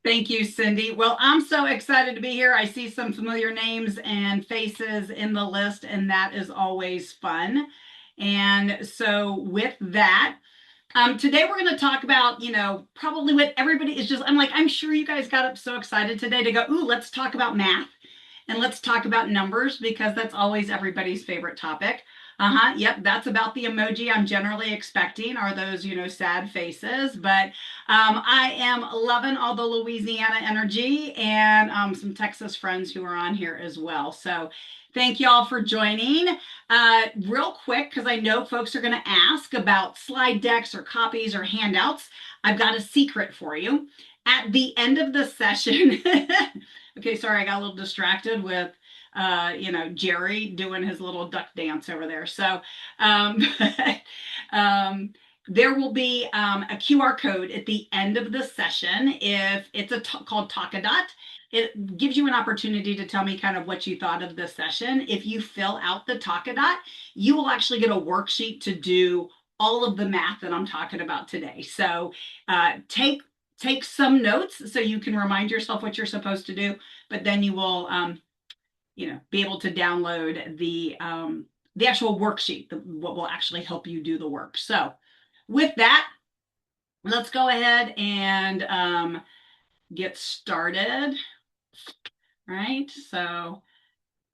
Thank you, Cindy. Well, I'm so excited to be here. I see some familiar names and faces in the list, and that is always fun. And so, with that, today we're going to talk about, probably what everybody is just, I'm sure you guys got up so excited today to go, ooh, let's talk about math and let's talk about numbers because that's always everybody's favorite topic. Uh-huh. Yep, that's about the emoji I'm generally expecting are those, sad faces. But I am loving all the Louisiana energy and some Texas friends who are on here as well. So thank you all for joining. Real quick, because I know folks are going to ask about slide decks or copies or handouts. I've got a secret for you. At the end of the session, okay, sorry, I got a little distracted with Jerry doing his little duck dance over there. So, but, there will be a QR code at the end of the session. If it's called Talkadot, it gives you an opportunity to tell me kind of what you thought of the session. If you fill out the Talkadot, you will actually get a worksheet to do all of the math that I'm talking about today. So take some notes so you can remind yourself what you're supposed to do, but then you will be able to download the actual worksheet, what will actually help you do the work. So with that, let's go ahead and get started. Right. So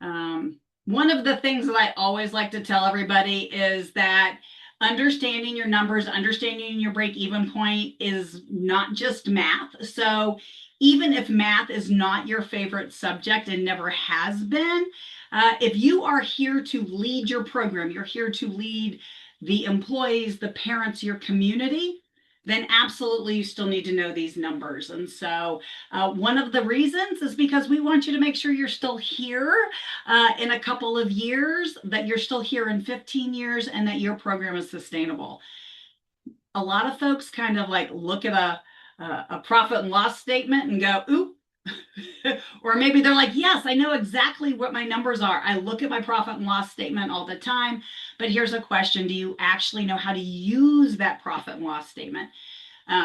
one of the things that I always like to tell everybody is that understanding your numbers, understanding your break even point is not just math. So even if math is not your favorite subject and never has been, if you are here to lead your program, you're here to lead the employees, the parents, your community, then absolutely you still need to know these numbers. And so one of the reasons is because we want you to make sure you're still here in a couple of years, that you're still here in 15 years, and that your program is sustainable. A lot of folks kind of like look at a profit and loss statement and go, ooh, or maybe they're like, yes, I know exactly what my numbers are. I look at my profit and loss statement all the time. But here's a question. Do you actually know how to use that profit and loss statement?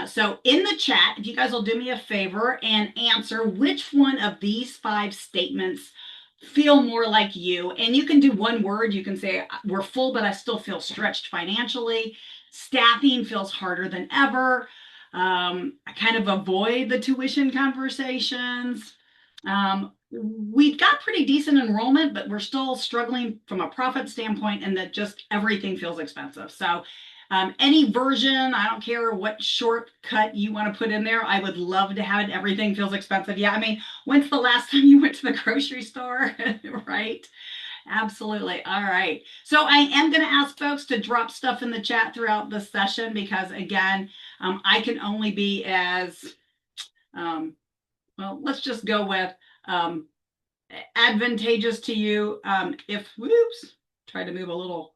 So in the chat, if you guys will do me a favor and answer which one of these 5 statements feel more like you. And you can do one word. You can say, we're full, but I still feel stretched financially. Staffing feels harder than ever. I kind of avoid the tuition conversations. We've got pretty decent enrollment, but we're still struggling from a profit standpoint, and that just everything feels expensive. So any version, I don't care what shortcut you want to put in there. I would love to have it. Everything feels expensive. Yeah, I mean, when's the last time you went to the grocery store? Right? Absolutely. All right. So I am going to ask folks to drop stuff in the chat throughout the session because, again, I can only be as, well, let's just go with advantageous to you. If, whoops, try to move a little,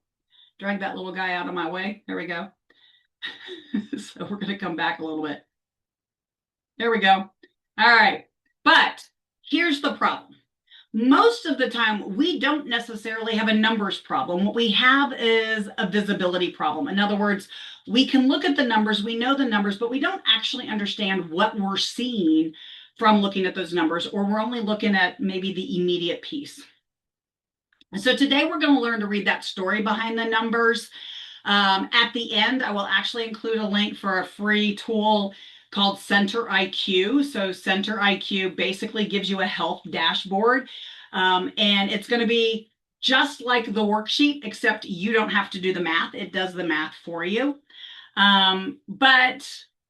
drag that little guy out of my way. There we go. So we're going to come back a little bit. There we go. All right. But here's the problem. Most of the time, we don't necessarily have a numbers problem. What we have is a visibility problem. In other words, we can look at the numbers, we know the numbers, but we don't actually understand what we're seeing from looking at those numbers, or we're only looking at maybe the immediate piece. So today we're going to learn to read that story behind the numbers. At the end, I will actually include a link for a free tool called Center IQ. So Center IQ basically gives you a health dashboard. And it's going to be just like the worksheet, except you don't have to do the math. It does the math for you. But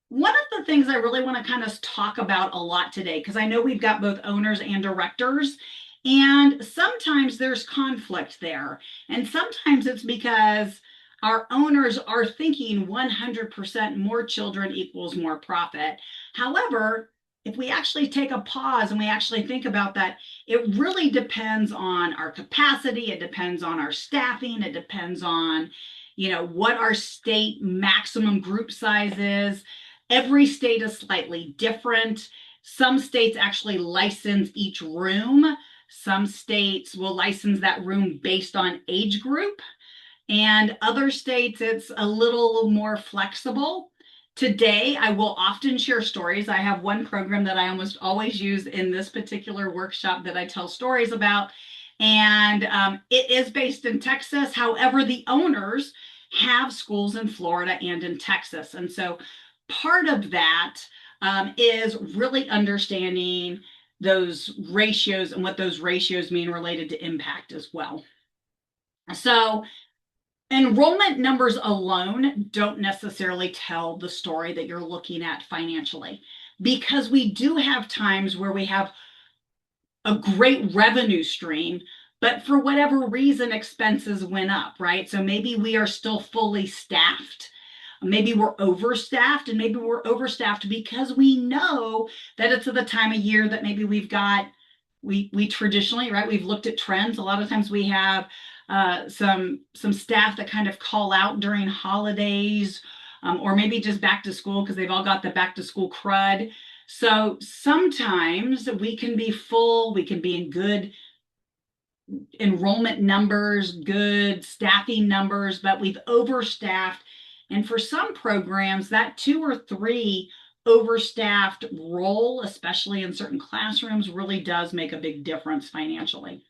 one of the things I really want to kind of talk about a lot today, because I know we've got both owners and directors, and sometimes there's conflict there. And sometimes it's because our owners are thinking 100% more children equals more profit. However, if we actually take a pause and we actually think about that, it really depends on our capacity. It depends on our staffing. It depends on, what our state maximum group size is. Every state is slightly different. Some states actually license each room. Some states will license that room based on age group. And other states, it's a little more flexible. Today, I will often share stories. I have one program that I almost always use in this particular workshop that I tell stories about, and it is based in Texas. However, the owners have schools in Florida and in Texas. And so part of that is really understanding those ratios and what those ratios mean related to impact as well. So enrollment numbers alone don't necessarily tell the story that you're looking at financially, because we do have times where we have a great revenue stream, but for whatever reason, expenses went up, right? So maybe we are still fully staffed. Maybe we're overstaffed, and maybe we're overstaffed because we know that it's at the time of year that maybe we traditionally, right, we've looked at trends. A lot of times we have some staff that kind of call out during holidays, or maybe just back to school because they've all got the back to school crud. So sometimes we can be full, we can be in good enrollment numbers, good staffing numbers, but we've overstaffed. And for some programs, that 2 or 3 overstaffed role, especially in certain classrooms, really does make a big difference financially.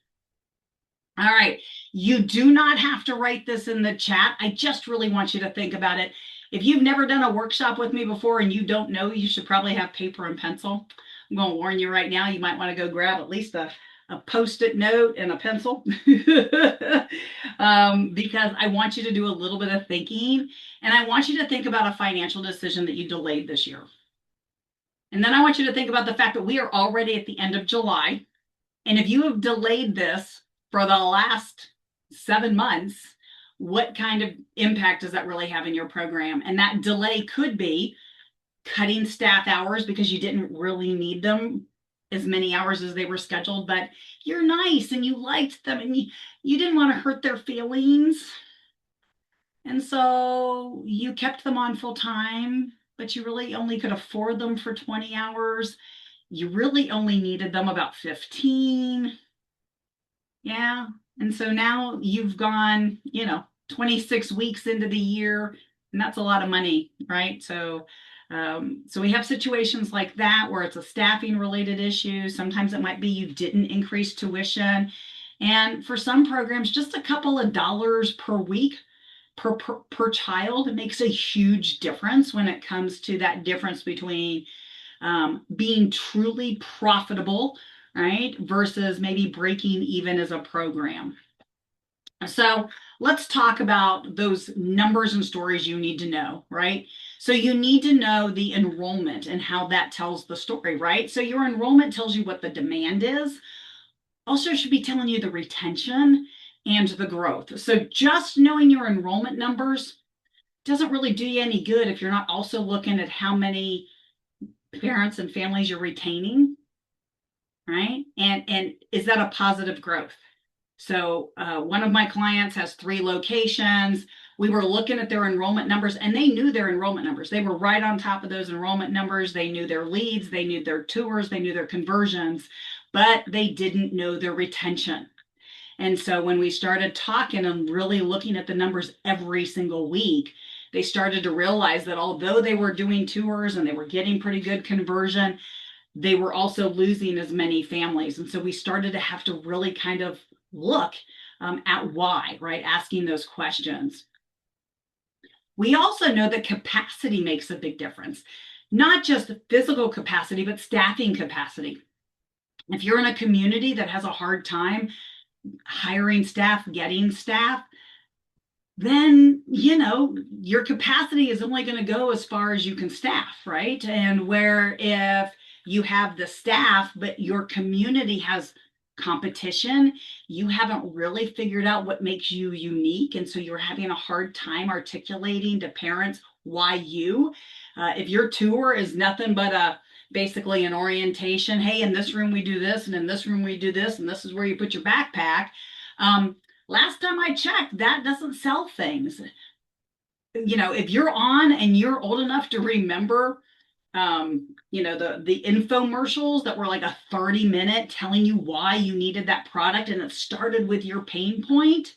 All right, you do not have to write this in the chat. I just really want you to think about it. If you've never done a workshop with me before and you don't know, you should probably have paper and pencil. I'm going to warn you right now, you might want to go grab at least a Post-it note and a pencil because I want you to do a little bit of thinking, and I want you to think about a financial decision that you delayed this year. And then I want you to think about the fact that we are already at the end of July. And if you have delayed this for the last 7 months, what kind of impact does that really have in your program? And that delay could be cutting staff hours because you didn't really need them as many hours as they were scheduled, but you're nice and you liked them and you didn't want to hurt their feelings. And so you kept them on full time, but you really only could afford them for 20 hours. You really only needed them about 15. Yeah. And so now you've gone, 26 weeks into the year, and that's a lot of money, right? So we have situations like that where it's a staffing related issue. Sometimes it might be you didn't increase tuition. And for some programs, just a couple of dollars per week per child makes a huge difference when it comes to that difference between being truly profitable, right, versus maybe breaking even as a program. So let's talk about those numbers and stories you need to know, right? So you need to know the enrollment and how that tells the story, right? So your enrollment tells you what the demand is. Also should be telling you the retention and the growth. So just knowing your enrollment numbers doesn't really do you any good if you're not also looking at how many parents and families you're retaining, right? And is that a positive growth? So one of my clients has 3 locations. We were looking at their enrollment numbers, and they knew their enrollment numbers. They were right on top of those enrollment numbers. They knew their leads, they knew their tours, they knew their conversions, but they didn't know their retention. And so when we started talking and really looking at the numbers every single week, they started to realize that although they were doing tours and they were getting pretty good conversion, they were also losing as many families. And so we started to have to really kind of look at why, right? Asking those questions. We also know that capacity makes a big difference, not just physical capacity, but staffing capacity. If you're in a community that has a hard time hiring staff, getting staff, then, your capacity is only going to go as far as you can staff, right? And where if you have the staff, but your community has competition, you haven't really figured out what makes you unique. And so you're having a hard time articulating to parents why you. If your tour is nothing but basically an orientation, hey, in this room we do this, and in this room we do this, and this is where you put your backpack. Last time I checked, that doesn't sell things. If you're on and you're old enough to remember, the infomercials that were like a 30-minute telling you why you needed that product and it started with your pain point,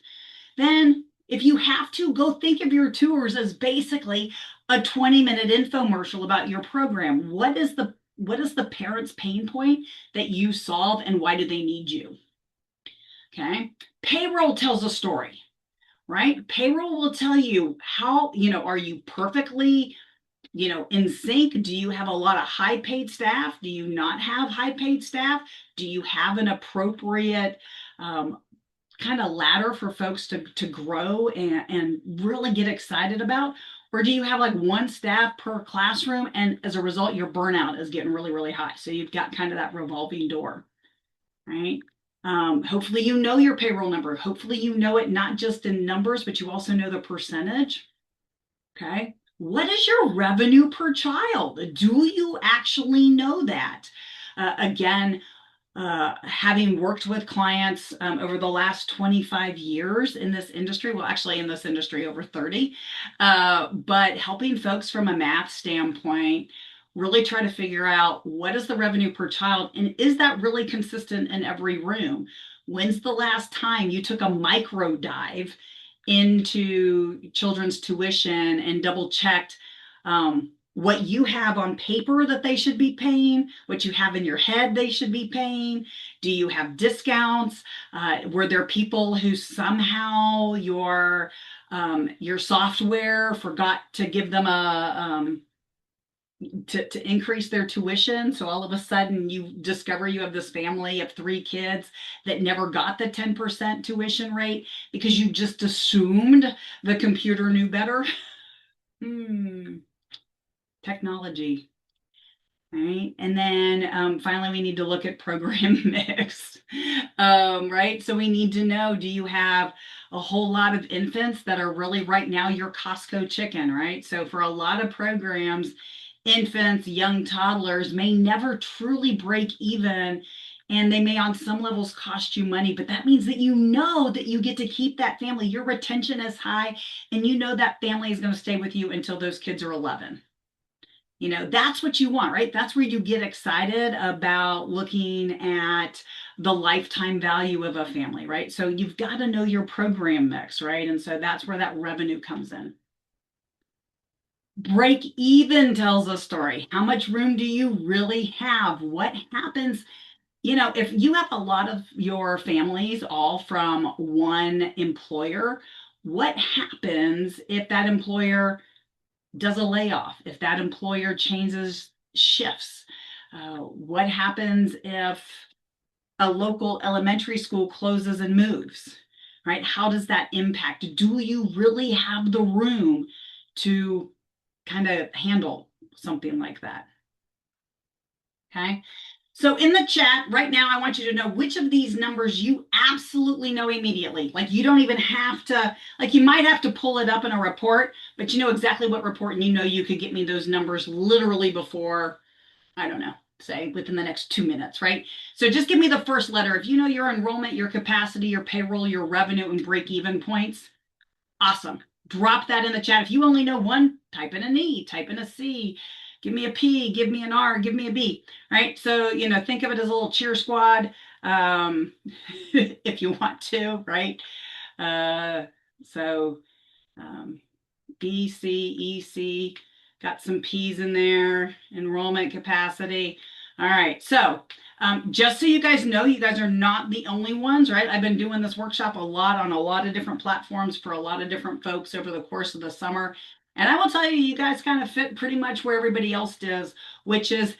then if you have to, go think of your tours as basically a 20-minute infomercial about your program. What is the parent's pain point that you solve, and why do they need you? Okay. Payroll tells a story, right? Payroll will tell you how, are you perfectly, in sync? Do you have a lot of high paid staff? Do you not have high paid staff? Do you have an appropriate kind of ladder for folks to grow and really get excited about? Or do you have like one staff per classroom, and as a result, your burnout is getting really, really high? So you've got kind of that revolving door, right? Hopefully you know your payroll number. Hopefully you know it not just in numbers, but you also know the percentage. Okay. What is your revenue per child? Do you actually know that? Again, having worked with clients over the last 25 years in this industry, well, actually in this industry over 30, but helping folks from a math standpoint really try to figure out what is the revenue per child, and is that really consistent in every room? When's the last time you took a micro dive into children's tuition and double checked what you have on paper that they should be paying, what you have in your head they should be paying? Do you have discounts? Were there people who somehow your software forgot to give them to increase their tuition? So all of a sudden you discover you have this family of 3 kids that never got the 10% tuition rate because you just assumed the computer knew better. Technology. Right. And then finally, we need to look at program mix. Right. So we need to know, do you have a whole lot of infants that are really right now your Costco chicken, right? So for a lot of programs, infants, young toddlers may never truly break even, and they may on some levels cost you money, but that means that you know that you get to keep that family. Your retention is high, and you know that family is going to stay with you until those kids are 11. That's what you want, right? That's where you get excited about looking at the lifetime value of a family, right? So you've got to know your program mix, right? And so that's where that revenue comes in. Break even tells a story. How much room do you really have? What happens? If you have a lot of your families all from one employer, what happens if that employer does a layoff, if that employer changes shifts? What happens if a local elementary school closes and moves, right? How does that impact? Do you really have the room to kind of handle something like that? Okay. So in the chat right now, I want you to know which of these numbers you absolutely know immediately. Like you don't even have to, like you might have to pull it up in a report, but you know exactly what report, and you know you could get me those numbers literally before, I don't know, say within the next 2 minutes, right? So just give me the first letter. If you know your enrollment, your capacity, your payroll, your revenue, and break even points, awesome. Drop that in the chat. If you only know one, type in an E, type in a C, give me a P, give me an R, give me a B, right? So, think of it as a little cheer squad, if you want to, right? Uh, so B, C, E, C, got some P's in there, enrollment capacity. All right, so just so you guys know, you guys are not the only ones, right? I've been doing this workshop a lot on a lot of different platforms for a lot of different folks over the course of the summer. And I will tell you, you guys kind of fit pretty much where everybody else does, which is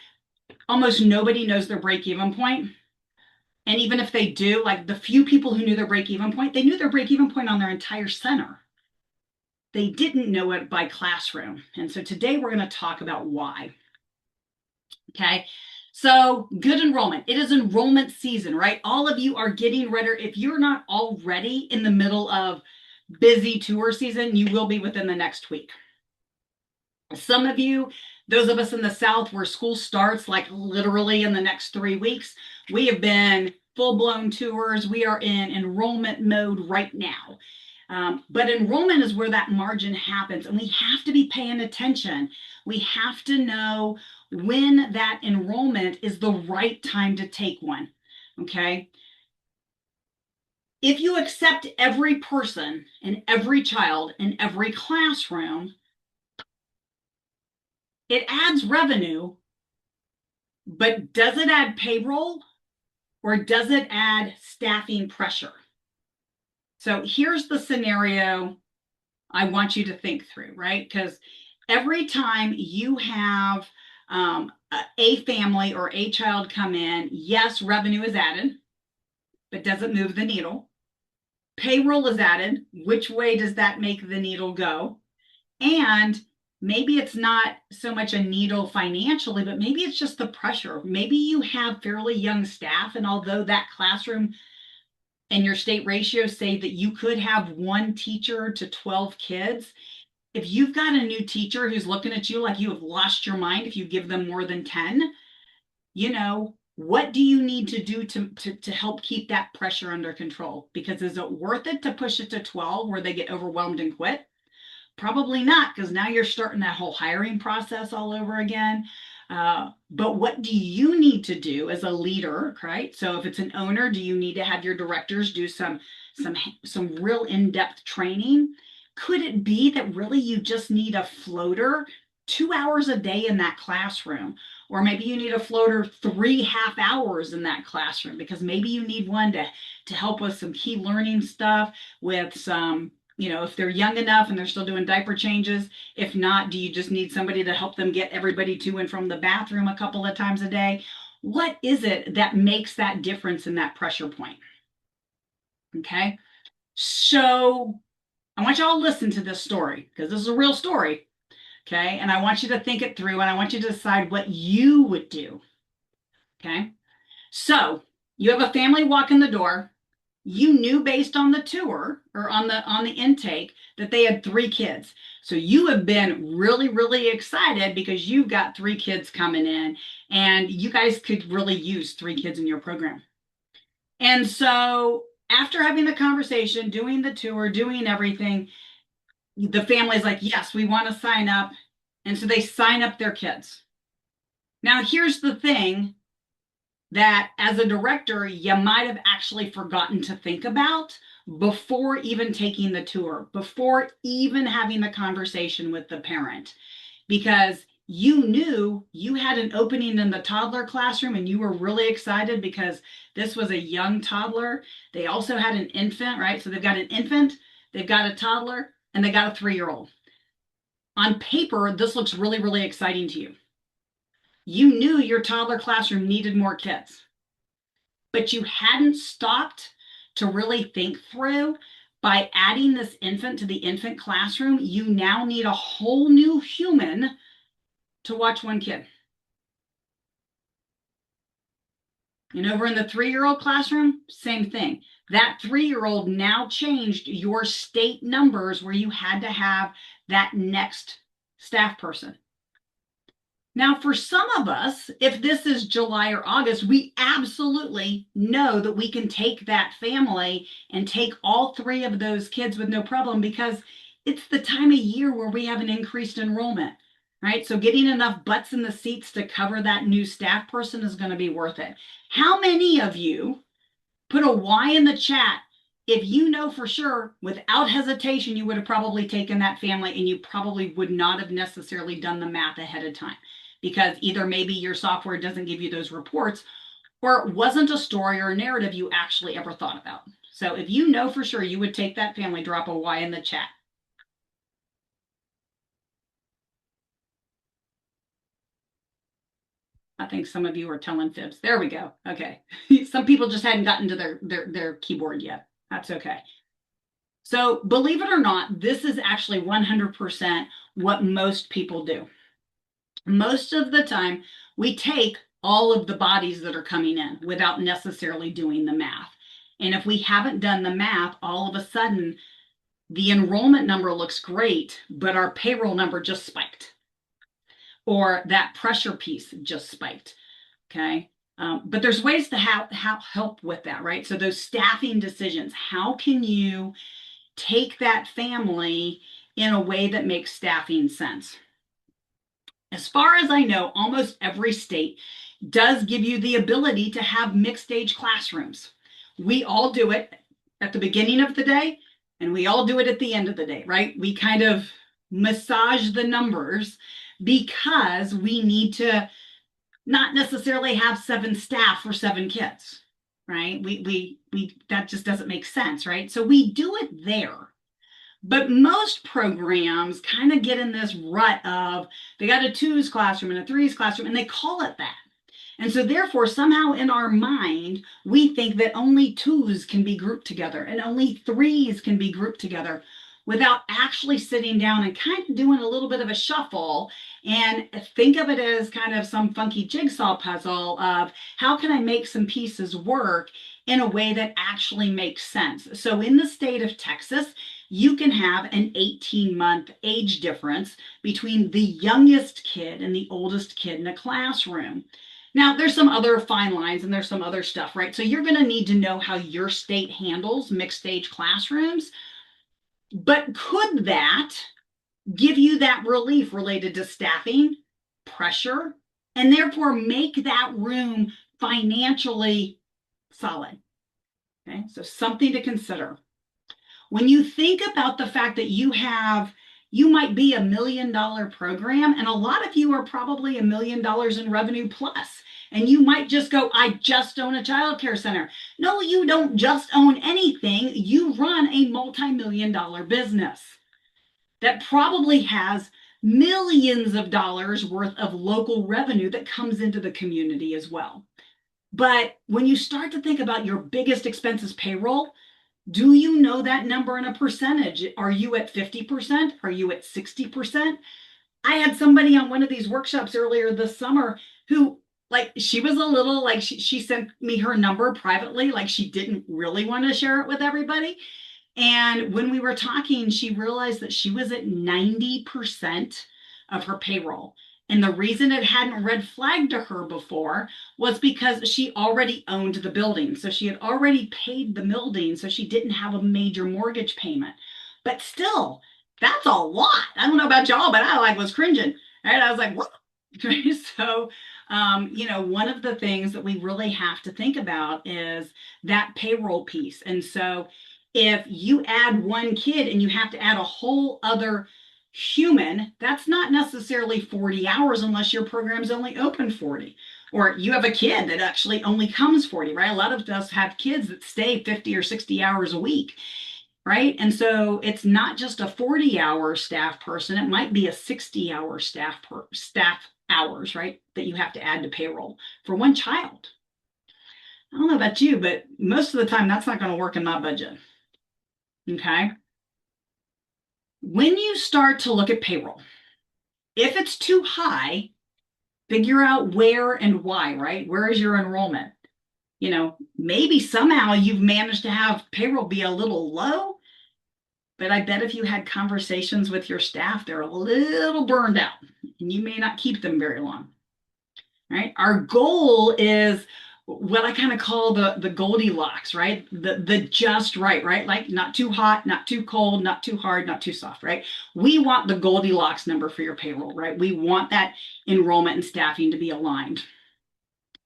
almost nobody knows their break-even point. And even if they do, like the few people who knew their break-even point, they knew their break-even point on their entire center. They didn't know it by classroom. And so today we're going to talk about why. Okay. So good enrollment. It is enrollment season, right? All of you are getting ready. If you're not already in the middle of busy tour season, you will be within the next week. Some of you, those of us in the South where school starts like literally in the next 3 weeks, we have been full-blown tours. We are in enrollment mode right now. But enrollment is where that margin happens, and we have to be paying attention. We have to know when that enrollment is the right time to take one, okay? If you accept every person and every child in every classroom, It adds revenue, but does it add payroll or does it add staffing pressure? So here's the scenario I want you to think through, right? Because every time you have a family or a child come in, yes, revenue is added, but does it move the needle? Payroll is added. Which way does that make the needle go? And maybe it's not so much a needle financially, but maybe it's just the pressure. Maybe you have fairly young staff, and although that classroom and your state ratios say that you could have one teacher to 12 kids, if you've got a new teacher who's looking at you like you have lost your mind if you give them more than 10, what do you need to do to help keep that pressure under control? Because is it worth it to push it to 12 where they get overwhelmed and quit? Probably not, because now you're starting that whole hiring process all over again. But what do you need to do as a leader, right? So if it's an owner, do you need to have your directors do some real in-depth training? Could it be that really you just need a floater 2 hours a day in that classroom? Or maybe you need a floater 3 half hours in that classroom because maybe you need one to help with some key learning stuff, with some, if they're young enough and they're still doing diaper changes. If not, do you just need somebody to help them get everybody to and from the bathroom a couple of times a day? What is it that makes that difference in that pressure point? Okay. So I want you all to listen to this story because this is a real story. Okay. And I want you to think it through and I want you to decide what you would do. Okay. So you have a family walk in the door. You knew based on the tour or on the intake that they had 3 kids. So you have been really, really excited because you've got 3 kids coming in and you guys could really use 3 kids in your program. And so after having the conversation, doing the tour, doing everything, the family's like, yes, we want to sign up. And so they sign up their kids. Now, here's the thing that as a director, you might have actually forgotten to think about before even taking the tour, before even having the conversation with the parent, because you knew you had an opening in the toddler classroom and you were really excited because this was a young toddler. They also had an infant, right? So they've got an infant, they've got a toddler, and they got a 3-year-old. On paper, this looks really, really exciting to you. You knew your toddler classroom needed more kids, but you hadn't stopped to really think through by adding this infant to the infant classroom, you now need a whole new human to watch 1 kid. And over in the 3-year-old classroom, same thing. That 3-year-old now changed your state numbers where you had to have that next staff person. Now, for some of us, if this is July or August, we absolutely know that we can take that family and take all 3 of those kids with no problem because it's the time of year where we have an increased enrollment, right? So getting enough butts in the seats to cover that new staff person is going to be worth it. How many of you put a Y in the chat if you know for sure, without hesitation, you would have probably taken that family and you probably would not have necessarily done the math ahead of time because either maybe your software doesn't give you those reports or it wasn't a story or a narrative you actually ever thought about. So if you know for sure you would take that family, drop a Y in the chat. I think some of you are telling fibs. There we go. Okay. Some people just hadn't gotten to their keyboard yet. That's okay. So believe it or not, this is actually 100% what most people do. Most of the time, we take all of the bodies that are coming in without necessarily doing the math. And if we haven't done the math, all of a sudden, the enrollment number looks great, but our payroll number just spiked. Or that pressure piece just spiked. Okay. But there's ways to help with that, right? So those staffing decisions, how can you take that family in a way that makes staffing sense? As far as I know, almost every state does give you the ability to have mixed age classrooms. We all do it at the beginning of the day and we all do it at the end of the day, right? We kind of massage the numbers because we need to not necessarily have 7 staff for 7 kids, right? We that just doesn't make sense, right? So we do it there. But most programs kind of get in this rut of they got a twos classroom and a threes classroom, and they call it that. And so, therefore, somehow in our mind, we think that only twos can be grouped together and only threes can be grouped together without actually sitting down and kind of doing a little bit of a shuffle and think of it as kind of some funky jigsaw puzzle of how can I make some pieces work in a way that actually makes sense. So, in the state of Texas, you can have an 18-month age difference between the youngest kid and the oldest kid in a classroom. Now, there's some other fine lines and there's some other stuff, right? So you're going to need to know how your state handles mixed age classrooms. But could that give you that relief related to staffing, pressure, and therefore make that room financially solid? Okay, so something to consider. When you think about the fact that you might be $1 million program, and a lot of you are probably $1 million in revenue plus. And you might just go, I just own a childcare center. No, you don't just own anything. You run a multi-million dollar business that probably has millions of dollars worth of local revenue that comes into the community as well. But when you start to think about your biggest expenses, payroll, do you know that number in a percentage? Are you at 50%? Are you at 60%? I had somebody on one of these workshops earlier this summer who, like, she was a little, like, she sent me her number privately, like she didn't really want to share it with everybody. And when we were talking, she realized that she was at 90% of her payroll. And the reason it hadn't red flagged to her before was because she already owned the building. So she had already paid the building, so she didn't have a major mortgage payment. But still, that's a lot. I don't know about y'all, but I was cringing. Right? I was like, what? So, one of the things that we really have to think about is that payroll piece. And so if you add one kid and you have to add a whole other human, that's not necessarily 40 hours unless your program's only open 40. Or you have a kid that actually only comes 40, right? A lot of us have kids that stay 50 or 60 hours a week, right? And so it's not just a 40-hour staff person, it might be a 60-hour staff hours, right? That you have to add to payroll for one child. I don't know about you, but most of the time that's not going to work in my budget. Okay. When you start to look at payroll, if it's too high, figure out where and why, right? Where is your enrollment? Maybe somehow you've managed to have payroll be a little low, but I bet if you had conversations with your staff, they're a little burned out and you may not keep them very long, right? Our goal is what I kind of call the Goldilocks, right? The just right, right? Like not too hot, not too cold, not too hard, not too soft, right? We want the Goldilocks number for your payroll, right? We want that enrollment and staffing to be aligned.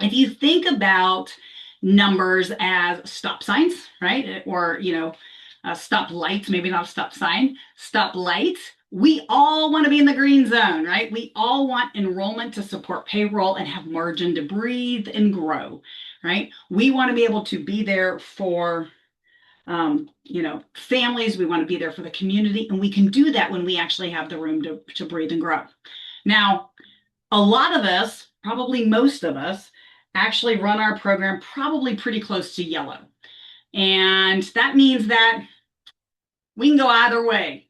If you think about numbers as stop signs, right? Or, stop lights, maybe not a stop sign, stop lights. We all want to be in the green zone, right? We all want enrollment to support payroll and have margin to breathe and grow, right? We want to be able to be there for, families. We want to be there for the community. And we can do that when we actually have the room to breathe and grow. Now, a lot of us, probably most of us, actually run our program probably pretty close to yellow. And that means that we can go either way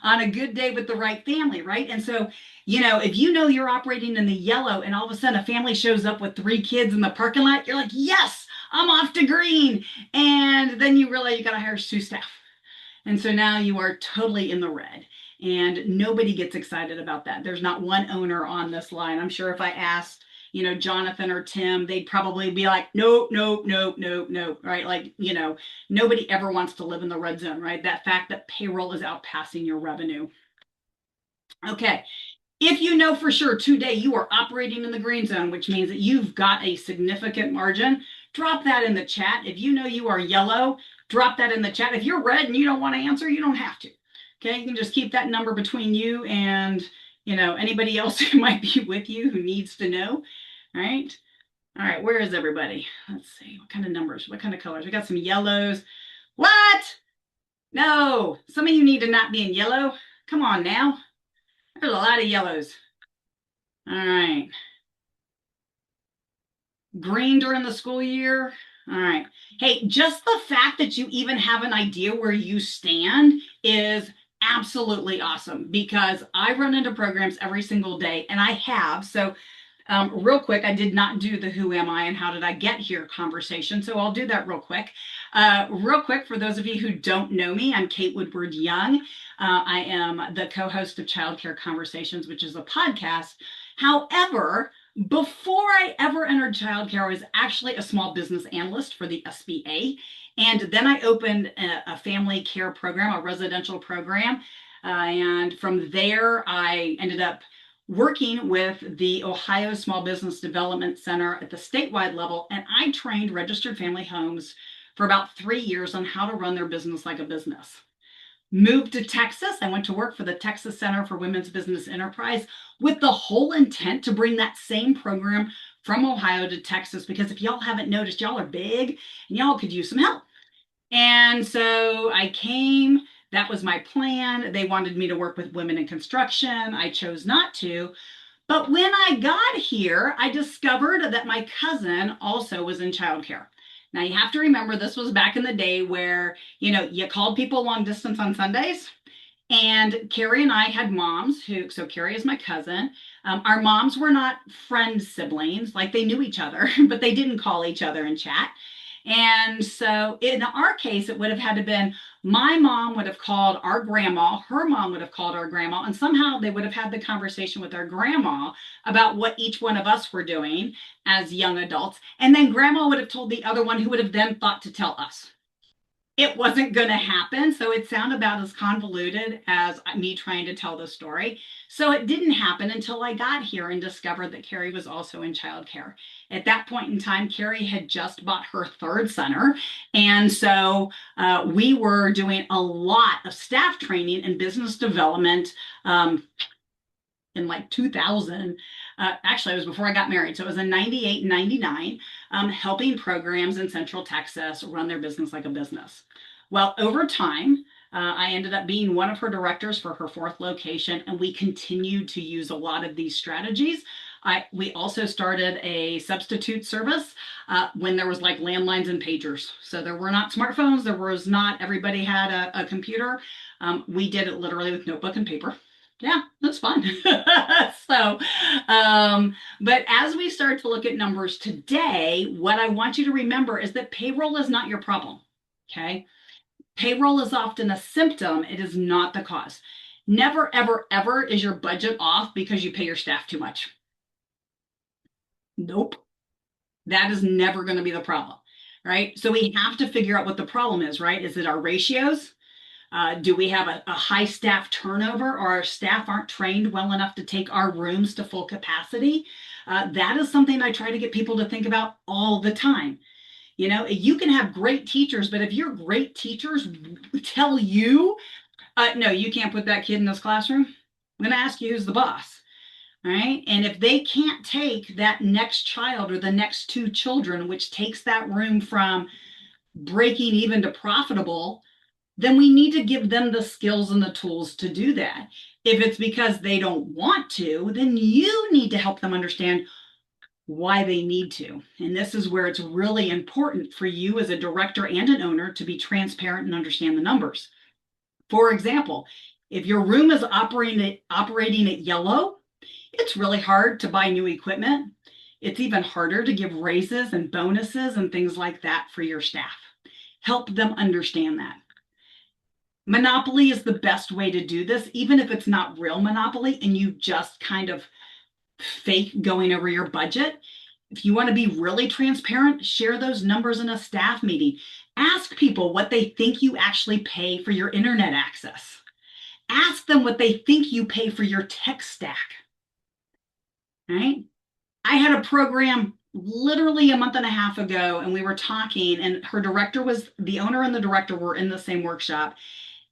on a good day with the right family, right? And so, if you're operating in the yellow and all of a sudden a family shows up with 3 kids in the parking lot, you're like, yes, I'm off to green. And then you realize you got to hire 2 staff. And so now you are totally in the red. And nobody gets excited about that. There's not one owner on this line. I'm sure if I asked, Jonathan or Tim, they'd probably be like, nope, nope, nope, nope, nope, right? Like, nobody ever wants to live in the red zone, right? That fact that payroll is outpassing your revenue. Okay. If you know for sure today you are operating in the green zone, which means that you've got a significant margin, drop that in the chat. If you know you are yellow, drop that in the chat. If you're red and you don't want to answer, you don't have to. Okay, you can just keep that number between you and anybody else who might be with you who needs to know. All right. All right. Where is everybody? Let's see. What kind of numbers? What kind of colors? We got some yellows. What? No. Some of you need to not be in yellow. Come on now. There's a lot of yellows. All right. Green during the school year. All right. Hey, just the fact that you even have an idea where you stand is absolutely awesome, because I run into programs every single day, and I have. So real quick, I did not do the who am I and how did I get here conversation, so I'll do that real quick. Real quick, for those of you who don't know me, I'm Kate Woodward Young. I am the co-host of Childcare Conversations, which is a podcast. However, before I ever entered childcare, I was actually a small business analyst for the SBA. And then I opened a family care program, a residential program. And from there, I ended up working with the Ohio Small Business Development Center at the statewide level. And I trained registered family homes for about 3 years on how to run their business like a business. Moved to Texas. I went to work for the Texas Center for Women's Business Enterprise with the whole intent to bring that same program from Ohio to Texas, because if y'all haven't noticed, y'all are big and y'all could use some help. And so I came. That was my plan. They wanted me to work with women in construction. I chose not to. But when I got here, I discovered that my cousin also was in childcare. Now you have to remember, this was back in the day where, you called people long distance on Sundays. And Carrie and I had moms so Carrie is my cousin. Our moms were not friend siblings, like they knew each other, but they didn't call each other and chat. And so in our case, it would have had to been my mom would have called our grandma, her mom would have called our grandma, and somehow they would have had the conversation with our grandma about what each one of us were doing as young adults. And then grandma would have told the other one, who would have then thought to tell us. It wasn't going to happen. So it sounded about as convoluted as me trying to tell the story. So it didn't happen until I got here and discovered that Carrie was also in childcare. At that point in time, Carrie had just bought her third center. And so we were doing a lot of staff training and business development in like 2000. Actually, it was before I got married. So it was in 98 and 99, helping programs in Central Texas run their business like a business. Well, over time, I ended up being one of her directors for her fourth location, and we continued to use a lot of these strategies. We also started a substitute service when there was like landlines and pagers. So there were not smartphones. There was not everybody had a computer. We did it literally with notebook and paper. Yeah, that's fun. But as we start to look at numbers today, what I want you to remember is that payroll is not your problem. Okay. Payroll is often a symptom. It is not the cause. Never, ever, ever is your budget off because you pay your staff too much. Nope. That is never going to be the problem, right? So we have to figure out what the problem is, right? Is it our ratios? Do we have a high staff turnover, or our staff aren't trained well enough to take our rooms to full capacity? That is something I try to get people to think about all the time. You can have great teachers, but if your great teachers tell you, no, you can't put that kid in this classroom, I'm going to ask you who's the boss. All right. And if they can't take that next child or the next two children, which takes that room from breaking even to profitable, then we need to give them the skills and the tools to do that. If it's because they don't want to, then you need to help them understand why they need to. And this is where it's really important for you as a director and an owner to be transparent and understand the numbers. For example, if your room is operating at yellow, it's really hard to buy new equipment. It's even harder to give raises and bonuses and things like that for your staff. Help them understand that. Monopoly is the best way to do this, even if it's not real monopoly and you just kind of fake going over your budget. If you want to be really transparent, share those numbers in a staff meeting. Ask people what they think you actually pay for your internet access. Ask them what they think you pay for your tech stack. Right? I had a program literally a month and a half ago, and we were talking, and the owner and the director were in the same workshop.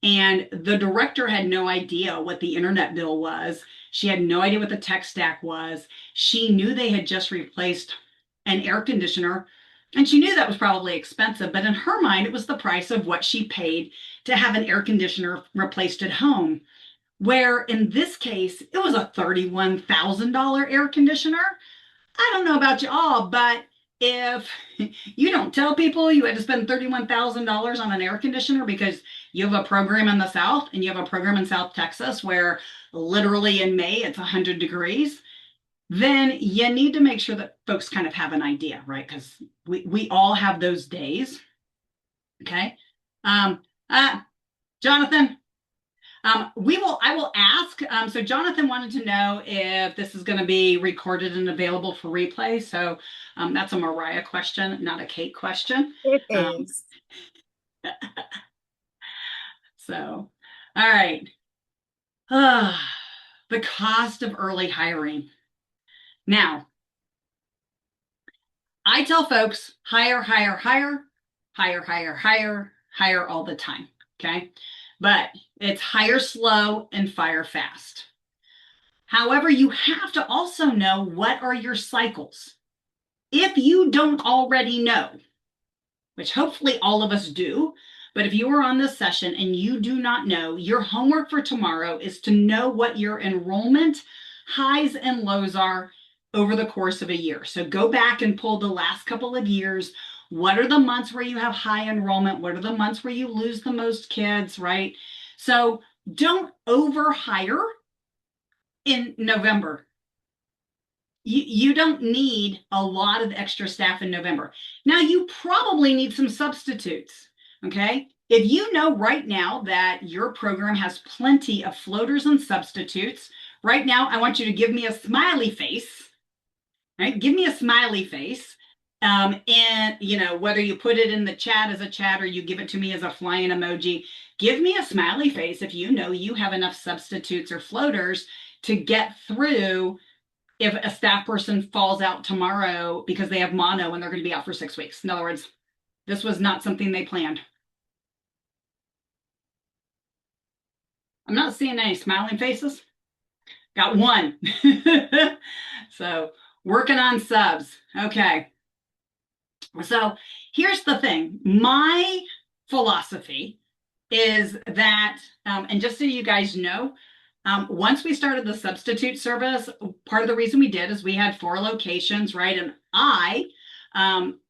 And the director had no idea what the internet bill was. She had no idea what the tech stack was. She knew they had just replaced an air conditioner, and she knew that was probably expensive, but in her mind, it was the price of what she paid to have an air conditioner replaced at home. Where in this case, it was a $31,000 air conditioner. I don't know about you all, but if you don't tell people you had to spend $31,000 on an air conditioner because you have a program in the South and you have a program in South Texas where literally in May it's 100 degrees, then you need to make sure that folks kind of have an idea, right? Because we all have those days. Okay. Um, uh, Jonathan, I will ask. So Jonathan wanted to know if this is going to be recorded and available for replay. So that's a Mariah question, not a Kate question. It Um, is. so, all right. The cost of early hiring. Now, I tell folks hire, hire, hire, hire, hire, hire, hire all the time. Okay. But it's hire slow and fire fast. However, you have to also know what are your cycles. If you don't already know, which hopefully all of us do, but if you are on this session and you do not know, your homework for tomorrow is to know what your enrollment highs and lows are over the course of a year. So go back and pull the last couple of years. What are the months where you have high enrollment? What are the months where you lose the most kids, right? So don't overhire in November. You don't need a lot of extra staff in November. Now, you probably need some substitutes, okay? If you know right now that your program has plenty of floaters and substitutes, right now, I want you to give me a smiley face, right? Give me a smiley face. And, you know, whether you put it in the chat as a chat or you give it to me as a flying emoji, give me a smiley face if you know you have enough substitutes or floaters to get through if a staff person falls out tomorrow because they have mono and they're going to be out for 6 weeks. In other words, this was not something they planned. I'm not seeing any smiling faces. Got one. So working on subs. Okay. So here's the thing. My philosophy is that, and just so you guys know, once we started the substitute service, part of the reason we did is we had 4 locations, right? And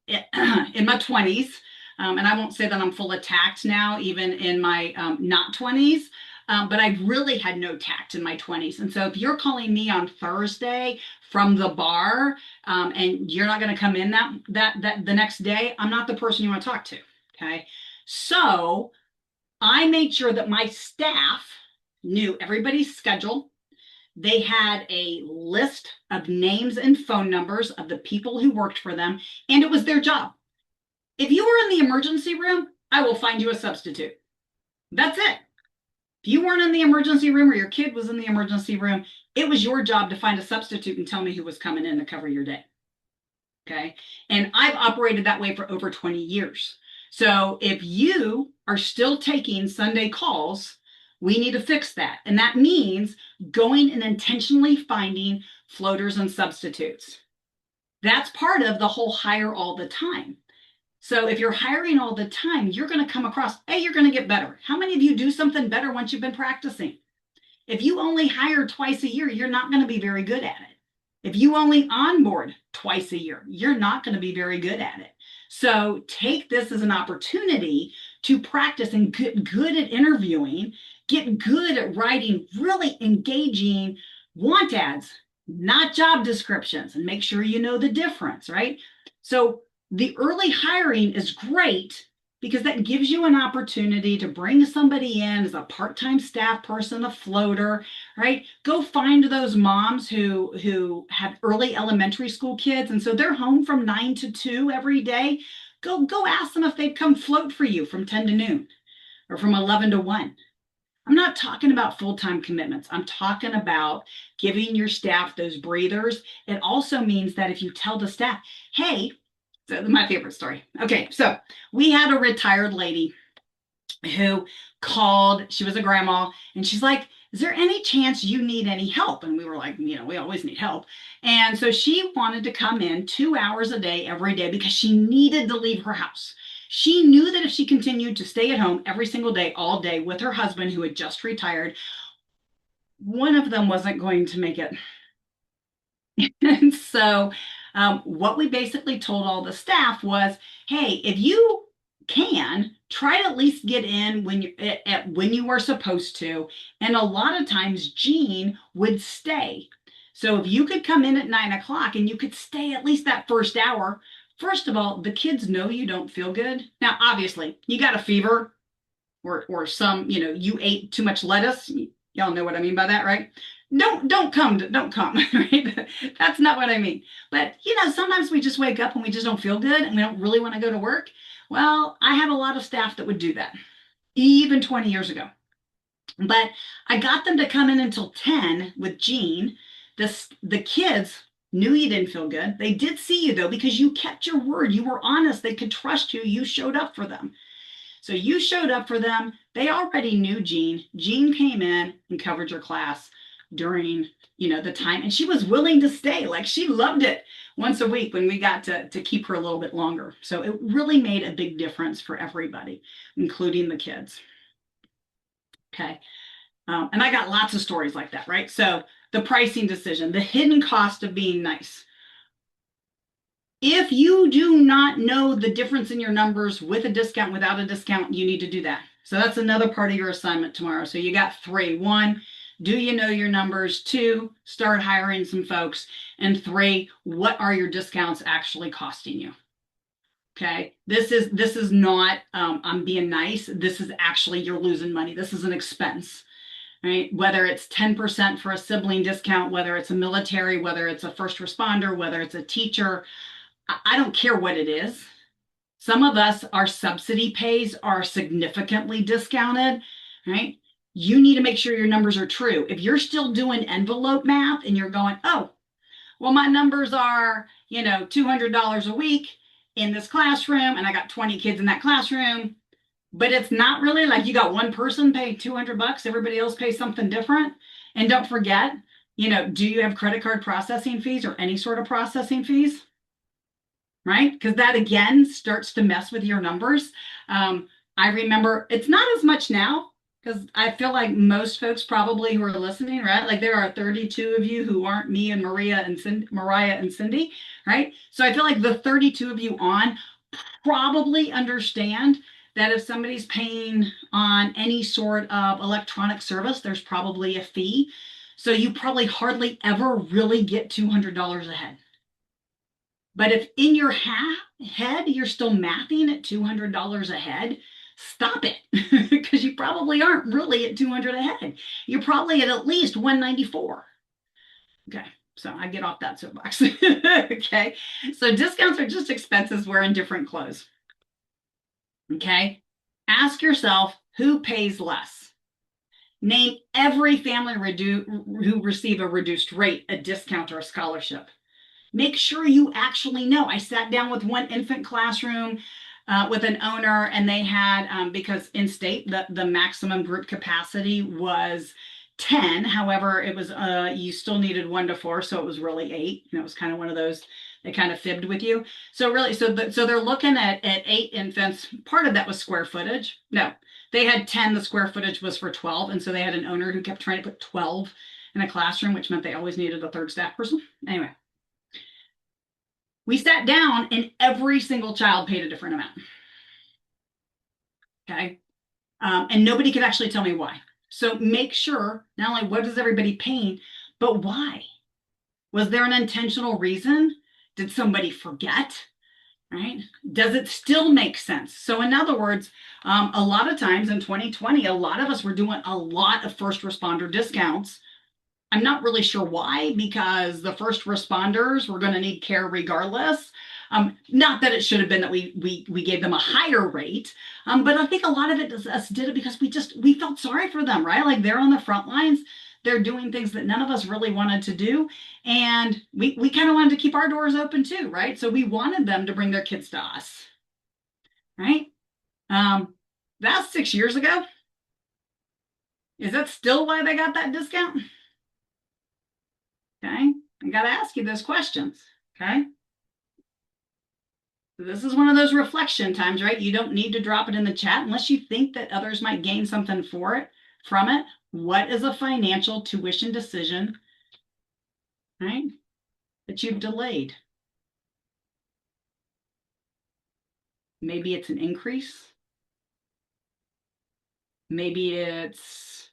in my 20s, and I won't say that I'm full of tact now, even in my not 20s, but I really had no tact in my 20s. And so if you're calling me on Thursday from the bar, and you're not going to come in that the next day, I'm not the person you want to talk to. Okay. So I made sure that my staff knew everybody's schedule. They had a list of names and phone numbers of the people who worked for them, and it was their job. If you were in the emergency room, I will find you a substitute. That's it. If you weren't in the emergency room or your kid was in the emergency room, it was your job to find a substitute and tell me who was coming in to cover your day. Okay. And I've operated that way for over 20 years. So if you are still taking Sunday calls, we need to fix that. And that means going and intentionally finding floaters and substitutes. That's part of the whole hire all the time. So if you're hiring all the time, you're going to come across, hey, you're going to get better. How many of you do something better once you've been practicing? If you only hire twice a year, you're not going to be very good at it. If you only onboard twice a year, you're not going to be very good at it. So take this as an opportunity to practice and get good at interviewing, get good at writing really engaging want ads, not job descriptions, and make sure you know the difference, right? So the early hiring is great because that gives you an opportunity to bring somebody in as a part-time staff person, a floater, right? Go find those moms who have early elementary school kids, and so they're home from 9 to 2 every day. Go ask them if they'd come float for you from 10 to noon or from 11 to 1. I'm not talking about full-time commitments. I'm talking about giving your staff those breathers. It also means that if you tell the staff, hey, so my favorite story. Okay, so we had a retired lady who called. She was a grandma, and she's like, is there any chance you need any help? And we were like, we always need help. And so she wanted to come in 2 hours a day every day because she needed to leave her house. She knew that if she continued to stay at home every single day, all day with her husband, who had just retired, one of them wasn't going to make it. And so, what we basically told all the staff was, hey, if you can, try to at least get in when when you are supposed to. And a lot of times, Jean would stay. So if you could come in at 9 o'clock and you could stay at least that first hour, first of all, the kids know you don't feel good. Now, obviously, you got a fever or some, you ate too much lettuce. Y'all know what I mean by that, right? Don't come, right? That's not what I mean. But sometimes we just wake up and we just don't feel good and we don't really want to go to work. Well, I had a lot of staff that would do that, even 20 years ago. But I got them to come in until 10 with Jean. The kids knew you didn't feel good. They did see you though, because you kept your word. You were honest. They could trust you. You showed up for them. So you showed up for them. They already knew Jean. Jean came in and covered your class during, the time, and she was willing to stay. Like, she loved it once a week when we got to keep her a little bit longer. So it really made a big difference for everybody, including the kids. Okay. And I got lots of stories like that, right? So the pricing decision, the hidden cost of being nice. If you do not know the difference in your numbers with a discount, without a discount, you need to do that. So that's another part of your assignment tomorrow. So you got 3. 1, do you know your numbers? 2, start hiring some folks. And 3, what are your discounts actually costing you? Okay. This is not I'm being nice. This is actually, you're losing money. This is an expense. Right? Whether it's 10% for a sibling discount, whether it's a military, whether it's a first responder, whether it's a teacher, I don't care what it is. Some of us, our subsidy pays are significantly discounted, right? You need to make sure your numbers are true. If you're still doing envelope math and you're going, oh, well, my numbers are, $200 a week in this classroom, and I got 20 kids in that classroom, but it's not really like you got one person pay $200, everybody else pays something different. And don't forget, do you have credit card processing fees or any sort of processing fees? Right? Because that again starts to mess with your numbers. I remember it's not as much now because I feel like most folks probably who are listening, right? Like there are 32 of you who aren't me and Mariah and Cindy, right? So I feel like the 32 of you on probably understand that if somebody's paying on any sort of electronic service, there's probably a fee. So you probably hardly ever really get $200 ahead. But if in your head you're still mathing at $200 ahead, stop it because you probably aren't really at 200 ahead. You're probably at least 194. Okay, so I get off that soapbox. Okay, so discounts are just expenses wearing different clothes. Okay, ask yourself who pays less. Name every family who receive a reduced rate, a discount, or a scholarship. Make sure you actually know. I sat down with one infant classroom with an owner, and they had, because in state, the maximum group capacity was 10. However, it was, you still needed 1 to 4, so it was really 8. It was kind of one of those, they kind of fibbed with you. So really, so they're looking at 8 infants. Part of that was square footage. No, they had 10. The square footage was for 12. And so they had an owner who kept trying to put 12 in a classroom, which meant they always needed a third staff person. Anyway. We sat down and every single child paid a different amount. Okay. And nobody could actually tell me why. So make sure not only what is everybody paying, but why? Was there an intentional reason? Did somebody forget? Right? Does it still make sense? So in other words, a lot of times in 2020, a lot of us were doing a lot of first responder discounts. I'm not really sure why, because the first responders were going to need care regardless. Not that it should have been that we gave them a higher rate, but I think a lot of it us did it because we felt sorry for them, right? Like they're on the front lines, they're doing things that none of us really wanted to do, and we kind of wanted to keep our doors open too, right? So we wanted them to bring their kids to us, right? That's 6 years ago. Is that still why they got that discount? Okay. I got to ask you those questions. Okay. This is one of those reflection times, right? You don't need to drop it in the chat unless you think that others might gain something from it. What is a financial tuition decision, right, that you've delayed? Maybe it's an increase. Maybe it's,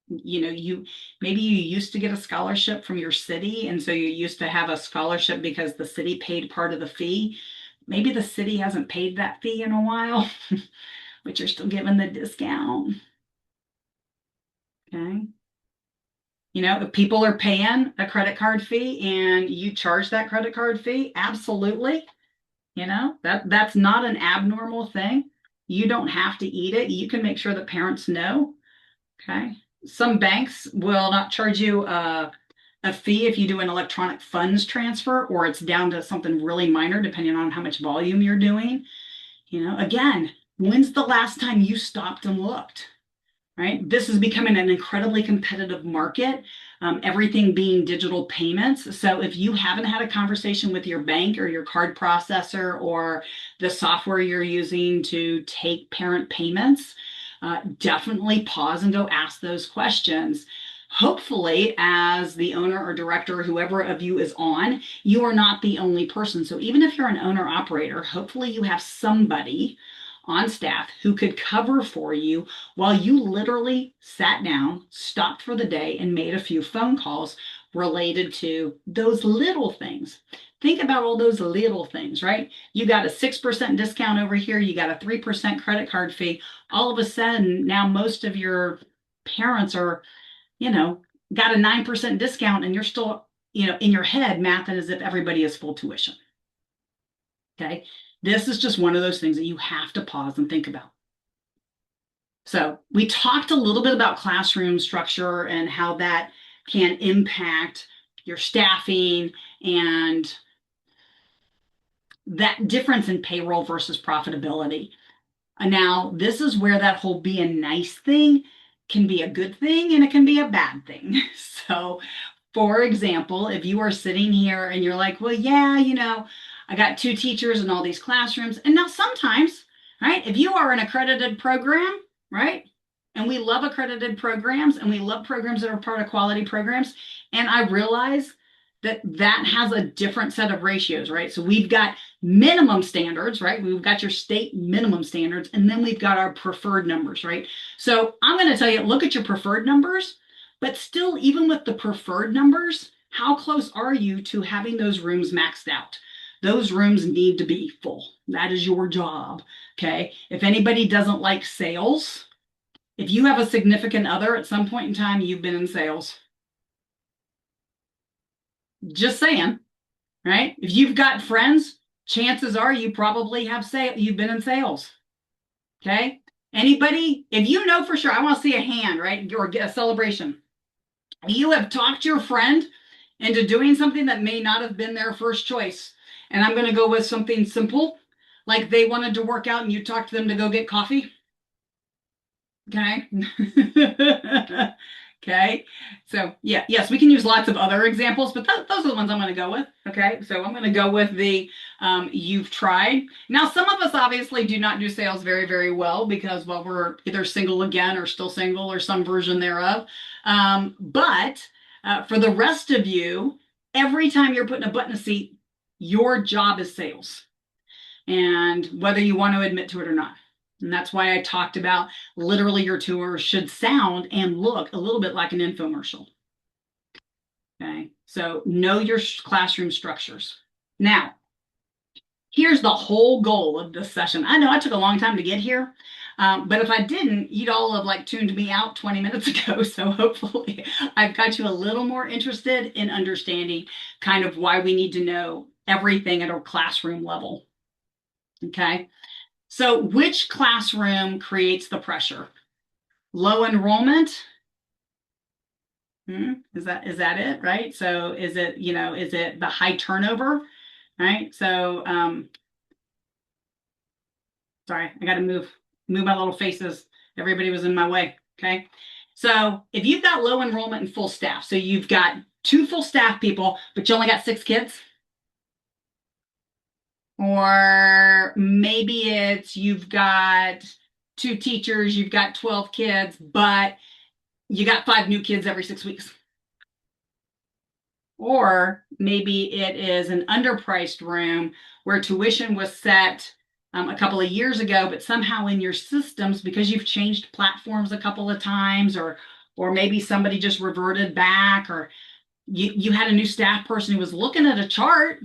maybe you used to get a scholarship from your city, and so you used to have a scholarship because the city paid part of the fee. Maybe the city hasn't paid that fee in a while, but you're still giving the discount. Okay. If people are paying a credit card fee and you charge that credit card fee, absolutely. That's not an abnormal thing. You don't have to eat it. You can make sure that parents know. Okay. Some banks will not charge you a fee if you do an electronic funds transfer, or it's down to something really minor depending on how much volume you're doing. Again, when's the last time you stopped and looked? Right? This is becoming an incredibly competitive market, everything being digital payments. So if you haven't had a conversation with your bank or your card processor or the software you're using to take parent payments, definitely pause and go ask those questions. Hopefully, as the owner or director, whoever of you is on, you are not the only person. So even if you're an owner operator, hopefully you have somebody on staff who could cover for you while you literally sat down, stopped for the day, and made a few phone calls related to those little things. Think about all those little things, right? You got a 6% discount over here, you got a 3% credit card fee. All of a sudden, now most of your parents are, got a 9% discount, and you're still, in your head, mathing as if everybody is full tuition. Okay. This is just one of those things that you have to pause and think about. So we talked a little bit about classroom structure and how that can impact your staffing and that difference in payroll versus profitability. Now, this is where that whole be a nice thing can be a good thing and it can be a bad thing. So, for example, if you are sitting here and you're like, well, yeah, I got 2 teachers in all these classrooms. And now sometimes, right, if you are an accredited program, right, and we love accredited programs and we love programs that are part of quality programs. And I realize that that has a different set of ratios, right? So we've got minimum standards, right? We've got your state minimum standards, and then we've got our preferred numbers, right? So I'm going to tell you, look at your preferred numbers, but still, even with the preferred numbers, how close are you to having those rooms maxed out? Those rooms need to be full. That is your job, okay? If anybody doesn't like sales, if you have a significant other at some point in time, you've been in sales. Just saying, right? If you've got friends, chances are you probably you've been in sales. Okay? Anybody, if you know for sure, I want to see a hand, right? Or a celebration. You have talked your friend into doing something that may not have been their first choice. And I'm going to go with something simple, like they wanted to work out and you talked to them to go get coffee. Okay. Okay. So yeah, yes, we can use lots of other examples, but those are the ones I'm going to go with. Okay. So I'm going to go with the you've tried. Now, some of us obviously do not do sales very, very well because, well, we're either single again or still single or some version thereof. But for the rest of you, every time you're putting a butt in a seat, your job is sales. And whether you want to admit to it or not. And that's why I talked about literally your tour should sound and look a little bit like an infomercial. Okay, so know your classroom structures. Now, here's the whole goal of this session. I know I took a long time to get here, but if I didn't, you'd all have like tuned me out 20 minutes ago. So hopefully I've got you a little more interested in understanding kind of why we need to know everything at a classroom level. Okay. So which classroom creates the pressure? Low enrollment? Is that it, right? So is it the high turnover, right? So sorry, I got to move. Move my little faces. Everybody was in my way. Okay. So if you've got low enrollment and full staff, so you've got 2 full staff people, but you only got 6 kids, or maybe it's you've got 2 teachers, you've got 12 kids, but you got 5 new kids every 6 weeks. Or maybe it is an underpriced room where tuition was set a couple of years ago, but somehow in your systems, because you've changed platforms a couple of times, or maybe somebody just reverted back, or you had a new staff person who was looking at a chart.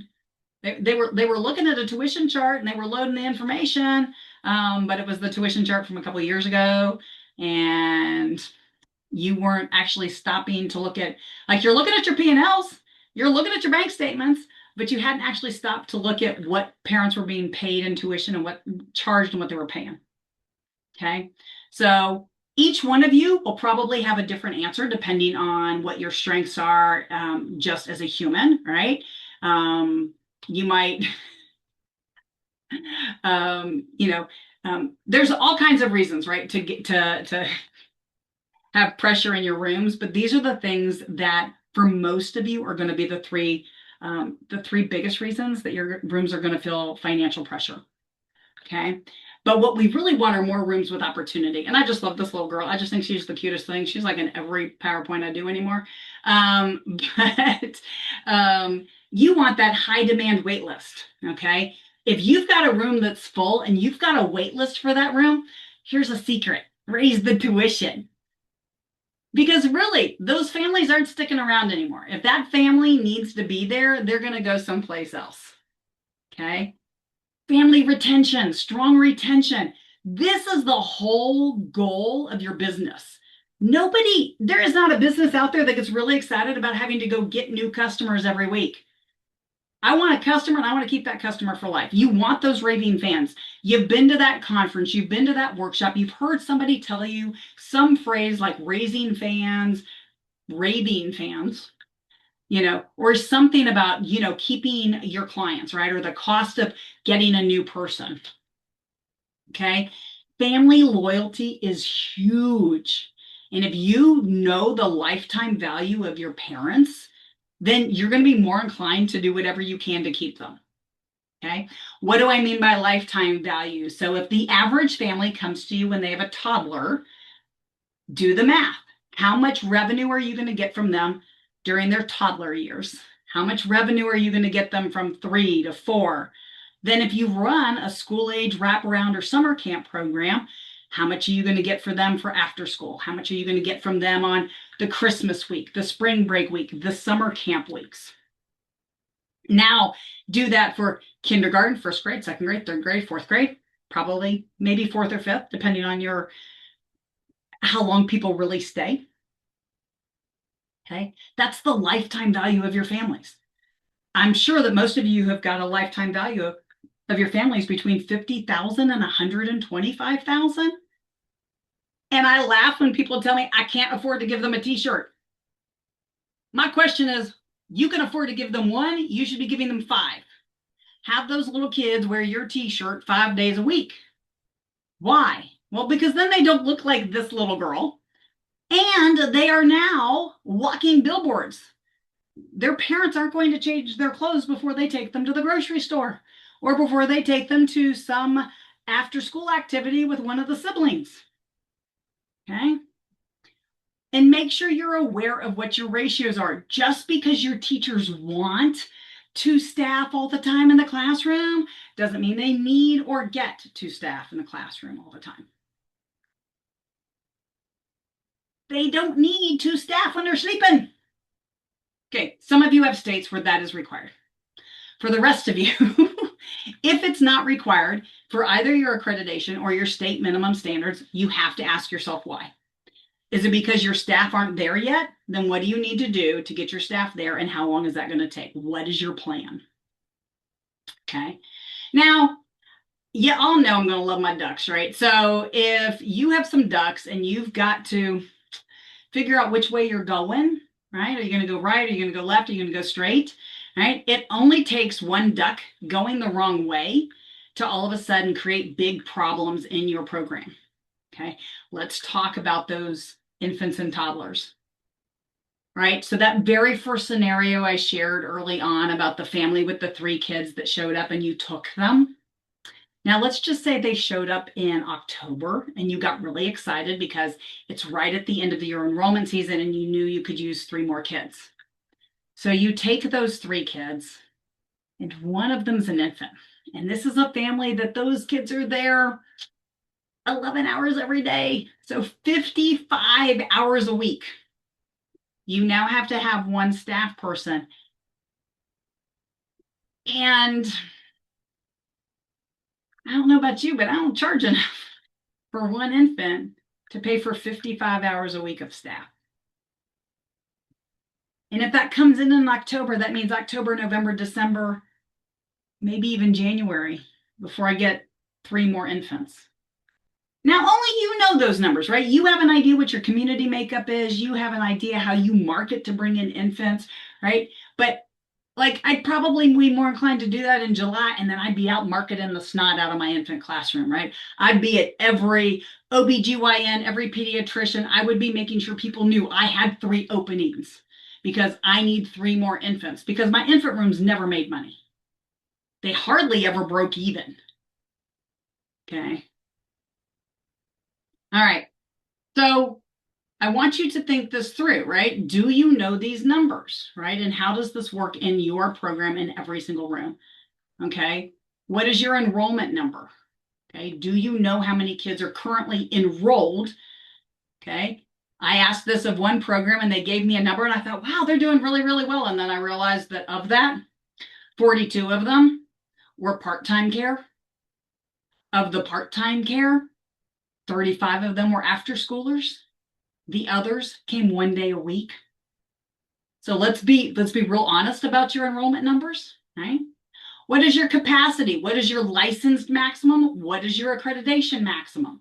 They were looking at a tuition chart and they were loading the information, but it was the tuition chart from a couple of years ago, and you weren't actually stopping to look at, like, you're looking at your P&Ls, you're looking at your bank statements, but you hadn't actually stopped to look at what parents were being paid in tuition and what charged and what they were paying. Okay. So each one of you will probably have a different answer depending on what your strengths are, just as a human, right? You might, there's all kinds of reasons, right, to get to have pressure in your rooms, but these are the things that for most of you are going to be the three biggest reasons that your rooms are going to feel financial pressure. Okay. But what we really want are more rooms with opportunity. And I just love this little girl. I just think she's the cutest thing. She's like in every PowerPoint I do anymore. But you want that high demand wait list. Okay. If you've got a room that's full and you've got a wait list for that room, here's a secret: raise the tuition. Because really, those families aren't sticking around anymore. If that family needs to be there, they're going to go someplace else. Okay. Family retention, strong retention. This is the whole goal of your business. There is not a business out there that gets really excited about having to go get new customers every week. I want a customer and I want to keep that customer for life. You want those raving fans. You've been to that conference, you've been to that workshop, you've heard somebody tell you some phrase like raising fans, raving fans, or something about, keeping your clients, right? Or the cost of getting a new person. Okay. Family loyalty is huge. And if you know the lifetime value of your parents, then you're going to be more inclined to do whatever you can to keep them. Okay. What do I mean by lifetime value? So if the average family comes to you when they have a toddler, do the math. How much revenue are you going to get from them during their toddler years? How much revenue are you going to get them from 3 to 4? Then if you run a school age wraparound or summer camp program, how much are you going to get for them for after school? How much are you going to get from them on the Christmas week, the spring break week, the summer camp weeks? Now do that for kindergarten, first grade, second grade, third grade, fourth grade, probably maybe fourth or fifth, depending on how long people really stay. Okay. That's the lifetime value of your families. I'm sure that most of you have got a lifetime value of your families between 50,000 and 125,000. And I laugh when people tell me I can't afford to give them a t-shirt. My question is, you can afford to give them one, you should be giving them 5. Have those little kids wear your t-shirt 5 days a week. Why? Well, because then they don't look like this little girl. And they are now walking billboards. Their parents aren't going to change their clothes before they take them to the grocery store or before they take them to some after school activity with one of the siblings. Okay. And make sure you're aware of what your ratios are. Just because your teachers want 2 staff all the time in the classroom doesn't mean they need or get 2 staff in the classroom all the time. They don't need 2 staff when they're sleeping. Okay, some of you have states where that is required. For the rest of you, if it's not required for either your accreditation or your state minimum standards, you have to ask yourself why. Is it because your staff aren't there yet? Then what do you need to do to get your staff there, and how long is that going to take? What is your plan? Okay. Now, you all know I'm going to love my ducks, right? So if you have some ducks and you've got to figure out which way you're going, right? Are you going to go right? Are you going to go left? Are you going to go straight? Right? It only takes one duck going the wrong way to all of a sudden create big problems in your program. Okay, let's talk about those infants and toddlers. Right, so that very first scenario I shared early on about the family with the 3 kids that showed up and you took them. Now, let's just say they showed up in October and you got really excited because it's right at the end of your enrollment season and you knew you could use 3 more kids. So you take those 3 kids and one of them's an infant. And this is a family that those kids are there 11 hours every day. So 55 hours a week. You now have to have one staff person. And I don't know about you, but I don't charge enough for one infant to pay for 55 hours a week of staff. And if that comes in October, that means October, November, December, maybe even January before I get 3 more infants. Now, only you know those numbers, right? You have an idea what your community makeup is. You have an idea how you market to bring in infants, right? But like, I'd probably be more inclined to do that in July, and then I'd be out marketing the snot out of my infant classroom, right? I'd be at every OBGYN, every pediatrician. I would be making sure people knew I had 3 openings because I need 3 more infants because my infant rooms never made money. They hardly ever broke even. Okay. All right. So I want you to think this through, right? Do you know these numbers, right? And how does this work in your program in every single room? Okay. What is your enrollment number? Okay. Do you know how many kids are currently enrolled? Okay. I asked this of one program and they gave me a number and I thought, wow, they're doing really, really well. And then I realized that of that, 42 of them were part-time care. Of the part-time care, 35 of them were after schoolers. The others came 1 day a week. So let's be real honest about your enrollment numbers, right? What is your capacity? What is your licensed maximum? What is your accreditation maximum?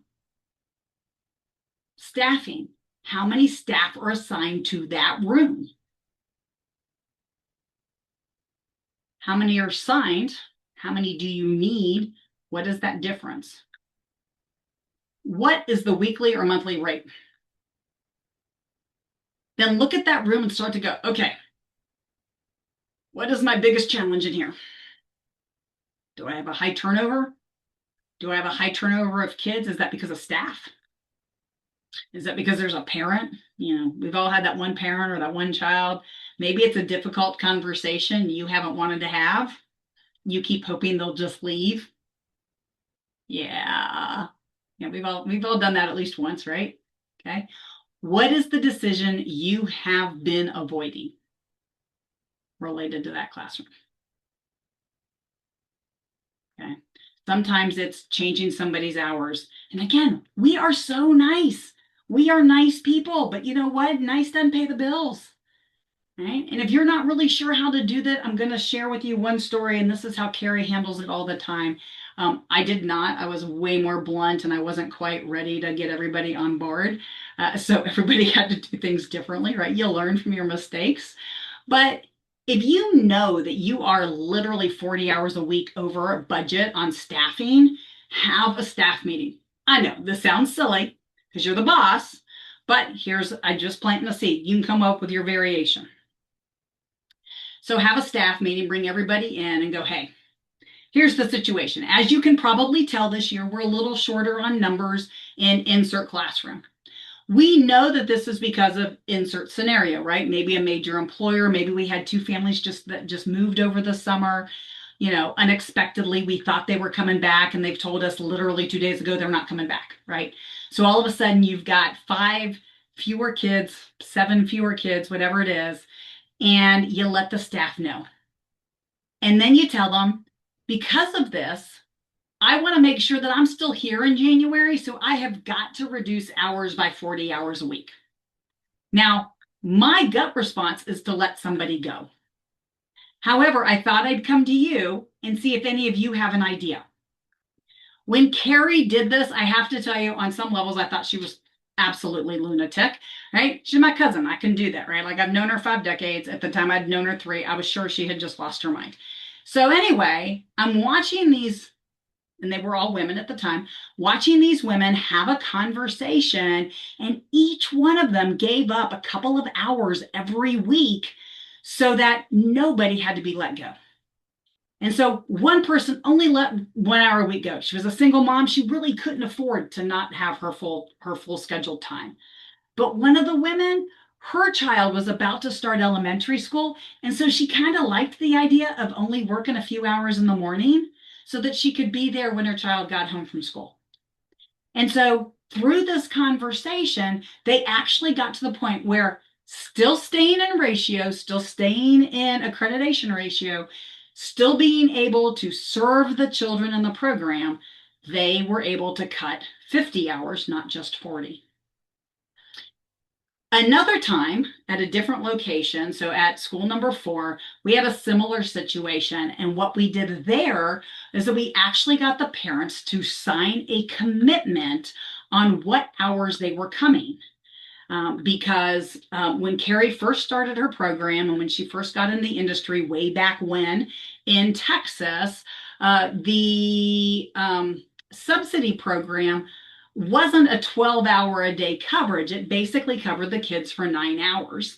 Staffing. How many staff are assigned to that room? How many are assigned? How many do you need? What is that difference? What is the weekly or monthly rate? Then look at that room and start to go, okay, what is my biggest challenge in here? Do I have a high turnover? Do I have a high turnover of kids? Is that because of staff? Is that because there's a parent? You know, we've all had that one parent or that one child. Maybe it's a difficult conversation you haven't wanted to have. You keep hoping they'll just leave. Yeah. Yeah, we've all done that at least once, right? Okay. What is the decision you have been avoiding related to that classroom? Okay. Sometimes it's changing somebody's hours. And again, we are so nice. We are nice people, but you know what? Nice doesn't pay the bills. Right? And if you're not really sure how to do that, I'm going to share with you one story, and this is how Carrie handles it all the time. I did not. I was way more blunt, and I wasn't quite ready to get everybody on board. So everybody had to do things differently, right? You learn from your mistakes. But if you know that you are literally 40 hours a week over budget on staffing, have a staff meeting. I know this sounds silly because you're the boss, but I just planting a seed. You can come up with your variation. So have a staff meeting, bring everybody in and go, hey, here's the situation. As you can probably tell this year, we're a little shorter on numbers in insert classroom. We know that this is because of insert scenario, right? Maybe a major employer, maybe we had 2 families that just moved over the summer. You know, unexpectedly, we thought they were coming back and they've told us literally 2 days ago they're not coming back, right? So all of a sudden you've got 5 fewer kids, 7 fewer kids, whatever it is, and you let the staff know. And then you tell them, because of this, I want to make sure that I'm still here in January, so I have got to reduce hours by 40 hours a week. Now, my gut response is to let somebody go. However, I thought I'd come to you and see if any of you have an idea. When Carrie did this, I have to tell you, on some levels, I thought she was absolutely lunatic, right? She's my cousin. I can do that, right? Like, I've known her 5 decades. At the time I'd known her 3. I was sure she had just lost her mind. So anyway, I'm watching these and they were all women at the time, watching these women have a conversation, and each one of them gave up a couple of hours every week so that nobody had to be let go. And so one person only let 1 hour a week go. She was a single mom. She really couldn't afford to not have her full scheduled time. But one of the women, her child was about to start elementary school. And so she kind of liked the idea of only working a few hours in the morning so that she could be there when her child got home from school. And so through this conversation, they actually got to the point where still staying in ratio, still staying in accreditation ratio, still being able to serve the children in the program, they were able to cut 50 hours, not just 40. Another time at a different location, so at school number 4, we had a similar situation. And what we did there is that we actually got the parents to sign a commitment on what hours they were coming. Because when Carrie first started her program and when she first got in the industry way back when in Texas, the subsidy program wasn't a 12-hour a day coverage. It basically covered the kids for 9 hours.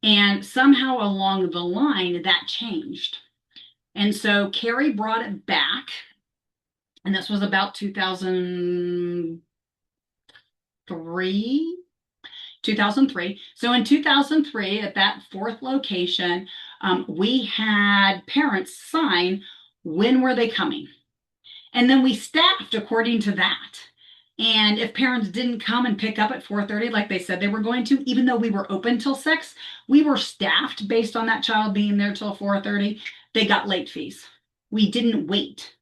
And somehow along the line, that changed. And so Carrie brought it back. And this was about 2003. So in 2003, at that 4th location, we had parents sign when were they coming. And then we staffed according to that. And if parents didn't come and pick up at 4:30 like they said they were going to, even though we were open till 6, we were staffed based on that child being there till 4:30. They got late fees. We didn't wait,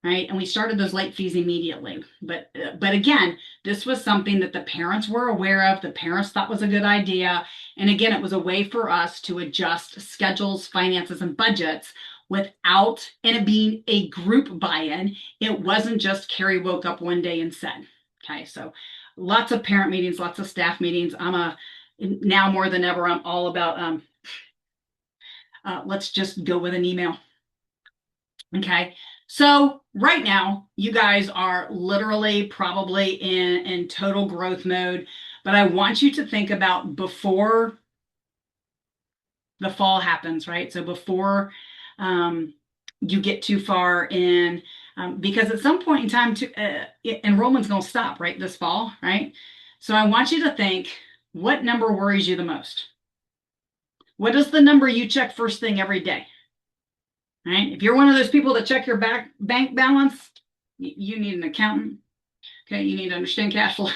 right? And we started those late fees immediately. But again, this was something that the parents were aware of. The parents thought was a good idea. And again, it was a way for us to adjust schedules, finances, and budgets without, and it being a group buy-in. It wasn't just Carrie woke up one day and said, okay, so lots of parent meetings, lots of staff meetings. Now more than ever, I'm all about, let's just go with an email. Okay. So right now, you guys are literally probably in total growth mode, but I want you to think about before the fall happens, right? So before you get too far in, because at some point in time, enrollment's going to stop, right? This fall, right? So I want you to think, what number worries you the most? What is the number you check first thing every day? Right? If you're one of those people that check your bank balance, you need an accountant. Okay, you need to understand cash flow.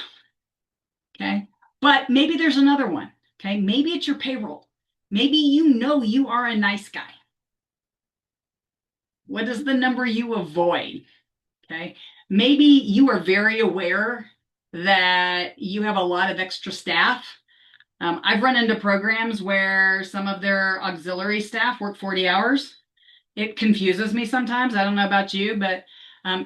Okay, but maybe there's another one. Okay, maybe it's your payroll. Maybe you are a nice guy. What is the number you avoid? Okay, maybe you are very aware that you have a lot of extra staff. I've run into programs where some of their auxiliary staff work 40 hours. It confuses me sometimes. I don't know about you, but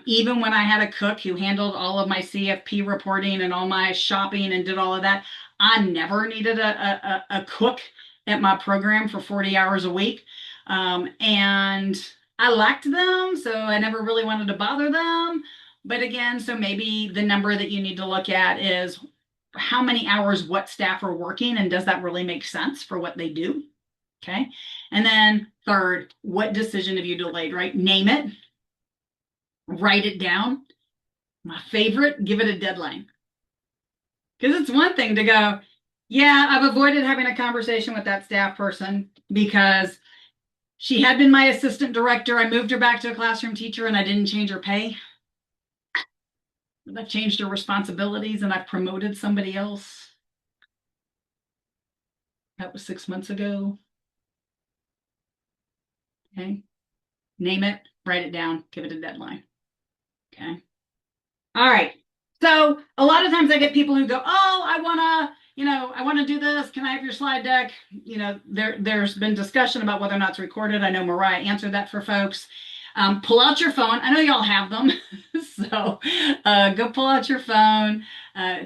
even when I had a cook who handled all of my CFP reporting and all my shopping and did all of that, I never needed a cook at my program for 40 hours a week. And I liked them, so I never really wanted to bother them. But again, so maybe the number that you need to look at is how many hours what staff are working, and does that really make sense for what they do? Okay. And then third, what decision have you delayed, right? Name it, write it down. My favorite, give it a deadline. Because it's one thing to go, yeah, I've avoided having a conversation with that staff person because she had been my assistant director. I moved her back to a classroom teacher and I didn't change her pay. I've changed her responsibilities and I've promoted somebody else. That was 6 months ago. Okay. Name it, write it down, give it a deadline. Okay. All right. So a lot of times I get people who go, oh, I want to do this. Can I have your slide deck? There's been discussion about whether or not it's recorded. I know Mariah answered that for folks. Pull out your phone. I know y'all have them. So go pull out your phone,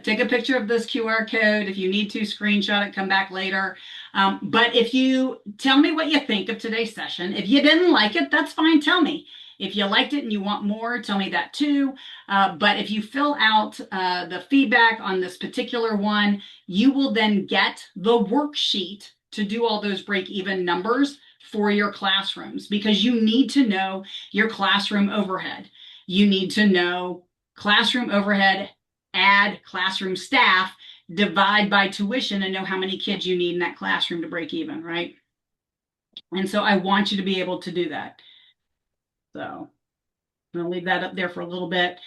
take a picture of this QR code. If you need to, screenshot it, come back later. But if you tell me what you think of today's session, if you didn't like it, that's fine. Tell me. If you liked it and you want more, tell me that too. But if you fill out the feedback on this particular one, you will then get the worksheet to do all those break even numbers for your classrooms, because you need to know your classroom overhead. You need to know classroom overhead, add classroom staff, divide by tuition, and know how many kids you need in that classroom to break even, right? And so I want you to be able to do that. So I'm going to leave that up there for a little bit.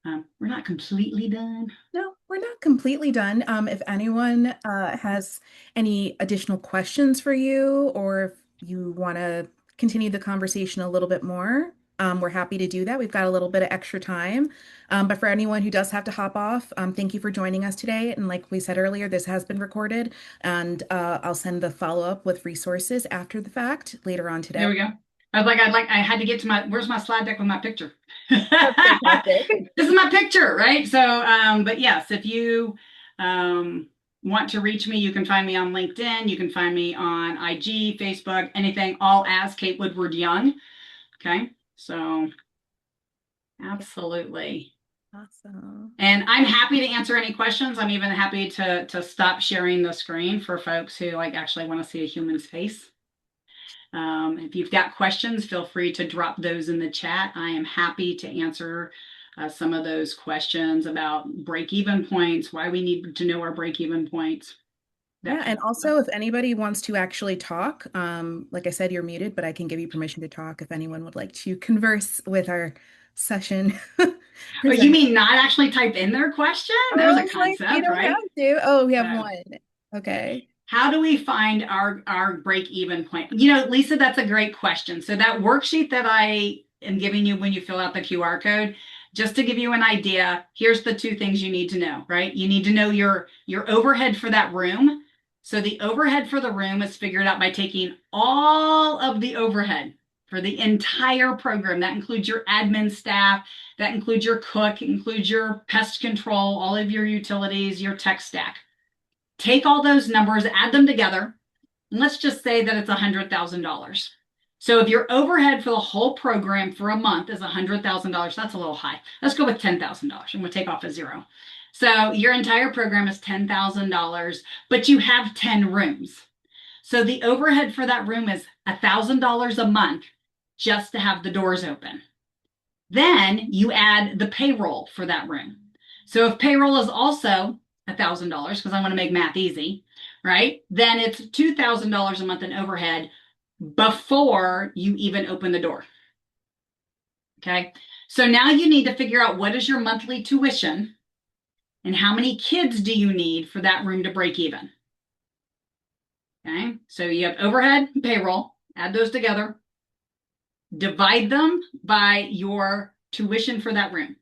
We're not completely done. No, we're not completely done. If anyone has any additional questions for you, or if you want to continue the conversation a little bit more, we're happy to do that. We've got a little bit of extra time. But for anyone who does have to hop off, thank you for joining us today. And like we said earlier, this has been recorded, and I'll send the follow-up with resources after the fact later on There today. we go. I had to get to where's my slide deck with my picture? That's fantastic. This is my picture, right? So, but yes, if you want to reach me, you can find me on LinkedIn. You can find me on IG, Facebook, anything, all as Kate Woodward Young. Okay. So, absolutely. Awesome. And I'm happy to answer any questions. I'm even happy to stop sharing the screen for folks who like actually want to see a human's face. If you've got questions, feel free to drop those in the chat. I am happy to answer some of those questions about break-even points, why we need to know our break-even points, that Yeah, kind and of stuff. also if anybody wants to actually talk, like I said, you're muted, but I can give you permission to talk if anyone would like to converse with our session Oh, you presenter. mean not actually type in their question? There's Oh, a I was like, you concept, don't have right? to. Oh, we have So one. Okay. how do we find our break even point? You know, Lisa, that's a great question. So that worksheet that I am giving you when you fill out the QR code, just to give you an idea, here's the two things you need to know, right? You need to know your overhead for that room. So the overhead for the room is figured out by taking all of the overhead for the entire program. That includes your admin staff, that includes your cook, includes your pest control, all of your utilities, your tech stack. Take all those numbers, add them together, and let's just say that it's $100,000. So if your overhead for the whole program for a month is $100,000, that's a little high. Let's go with $10,000. I'm going to take off a zero. So your entire program is $10,000, but you have 10 rooms. So the overhead for that room is $1,000 a month just to have the doors open. Then you add the payroll for that room. So if payroll is also $1,000, because I want to make math easy, right? Then it's $2,000 a month in overhead before you even open the door. Okay. So now you need to figure out what is your monthly tuition and how many kids do you need for that room to break even. Okay. So you have overhead and payroll, add those together, divide them by your tuition for that room.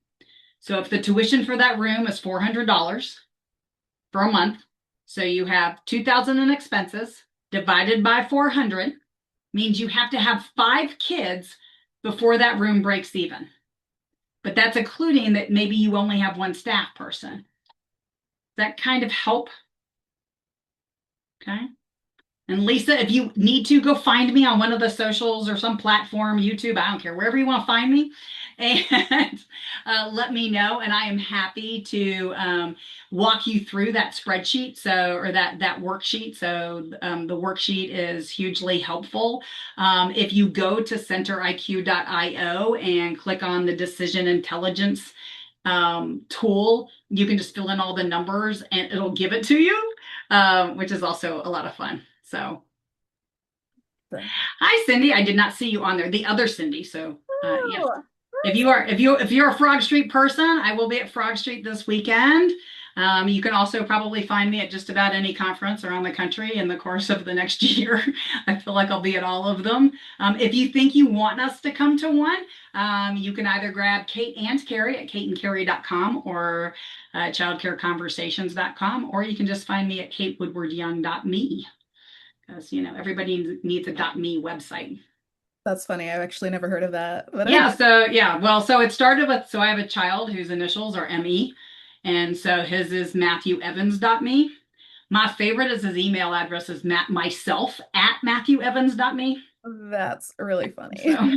So if the tuition for that room is $400 for a month, so you have 2,000 in expenses divided by 400 means you have to have 5 kids before that room breaks even. But that's including that maybe you only have one staff person. Does that kind of help? Okay. And Lisa, if you need to, go find me on one of the socials or some platform, YouTube, I don't care, wherever you want to find me, and let me know. And I am happy to walk you through that spreadsheet, or that worksheet. So the worksheet is hugely helpful. If you go to centeriq.io and click on the decision intelligence tool, you can just fill in all the numbers and it'll give it to you, which is also a lot of fun. So, So- hi Cindy, I did not see you on there. The other Cindy. So, yes, Oh, if you're a Frog Street person, I will be at Frog Street this weekend. You can also probably find me at just about any conference around the country in the course of the next year. I feel like I'll be at all of them. If you think you want us to come to one, you can either grab Kate and Carrie at kateandcarrie.com or childcareconversations.com, or you can just find me at katewoodwardyoung.me, because everybody needs a .me website. that's funny. I've actually never heard of that, but Yeah, okay. so yeah, well, so it started with, so I have a child whose initials are ME, and so his is MatthewEvans.me. My favorite is his email address is myself at MatthewEvans.me. That's really funny. So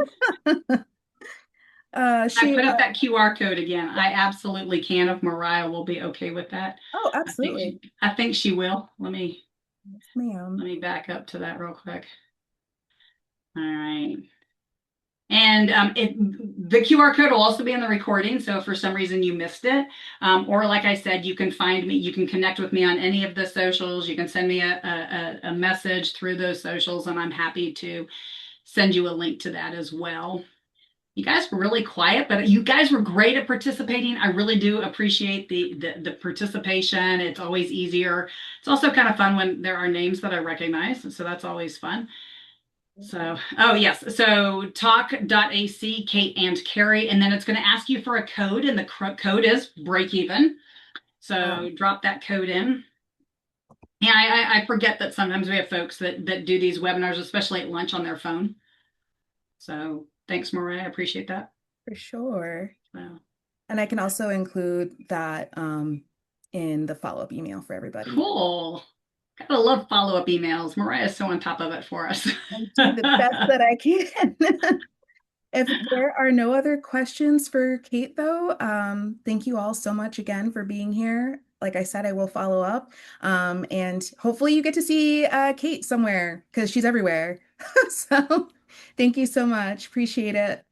I She, put up that QR code again. I absolutely can if Mariah will be okay with that. oh, absolutely. I think she will. Yes, ma'am. Let me back up to that real quick. All right. And the QR code will also be in the recording. So if for some reason you missed it, or like I said, you can find me, you can connect with me on any of the socials. You can send me a message through those socials, and I'm happy to send you a link to that as well. You guys were really quiet, but you guys were great at participating. I really do appreciate the participation. It's always easier. It's also kind of fun when there are names that I recognize, so that's always fun. So, oh yes, so talk.ac, Kate and Carrie, and then it's going to ask you for a code, and the code is break even. So drop that code in. And I forget that sometimes we have folks that do these webinars, especially at lunch on their phone. So thanks, Mariah. I appreciate that. For sure. So, And I can also include that in the follow-up email for everybody. cool. Gotta love follow-up emails. Mariah's so on top of it for us. I do the best that I can. If there are no other questions for Kate, though, thank you all so much again for being here. Like I said, I will follow up. And hopefully you get to see Kate somewhere because she's everywhere. So thank you so much. Appreciate it.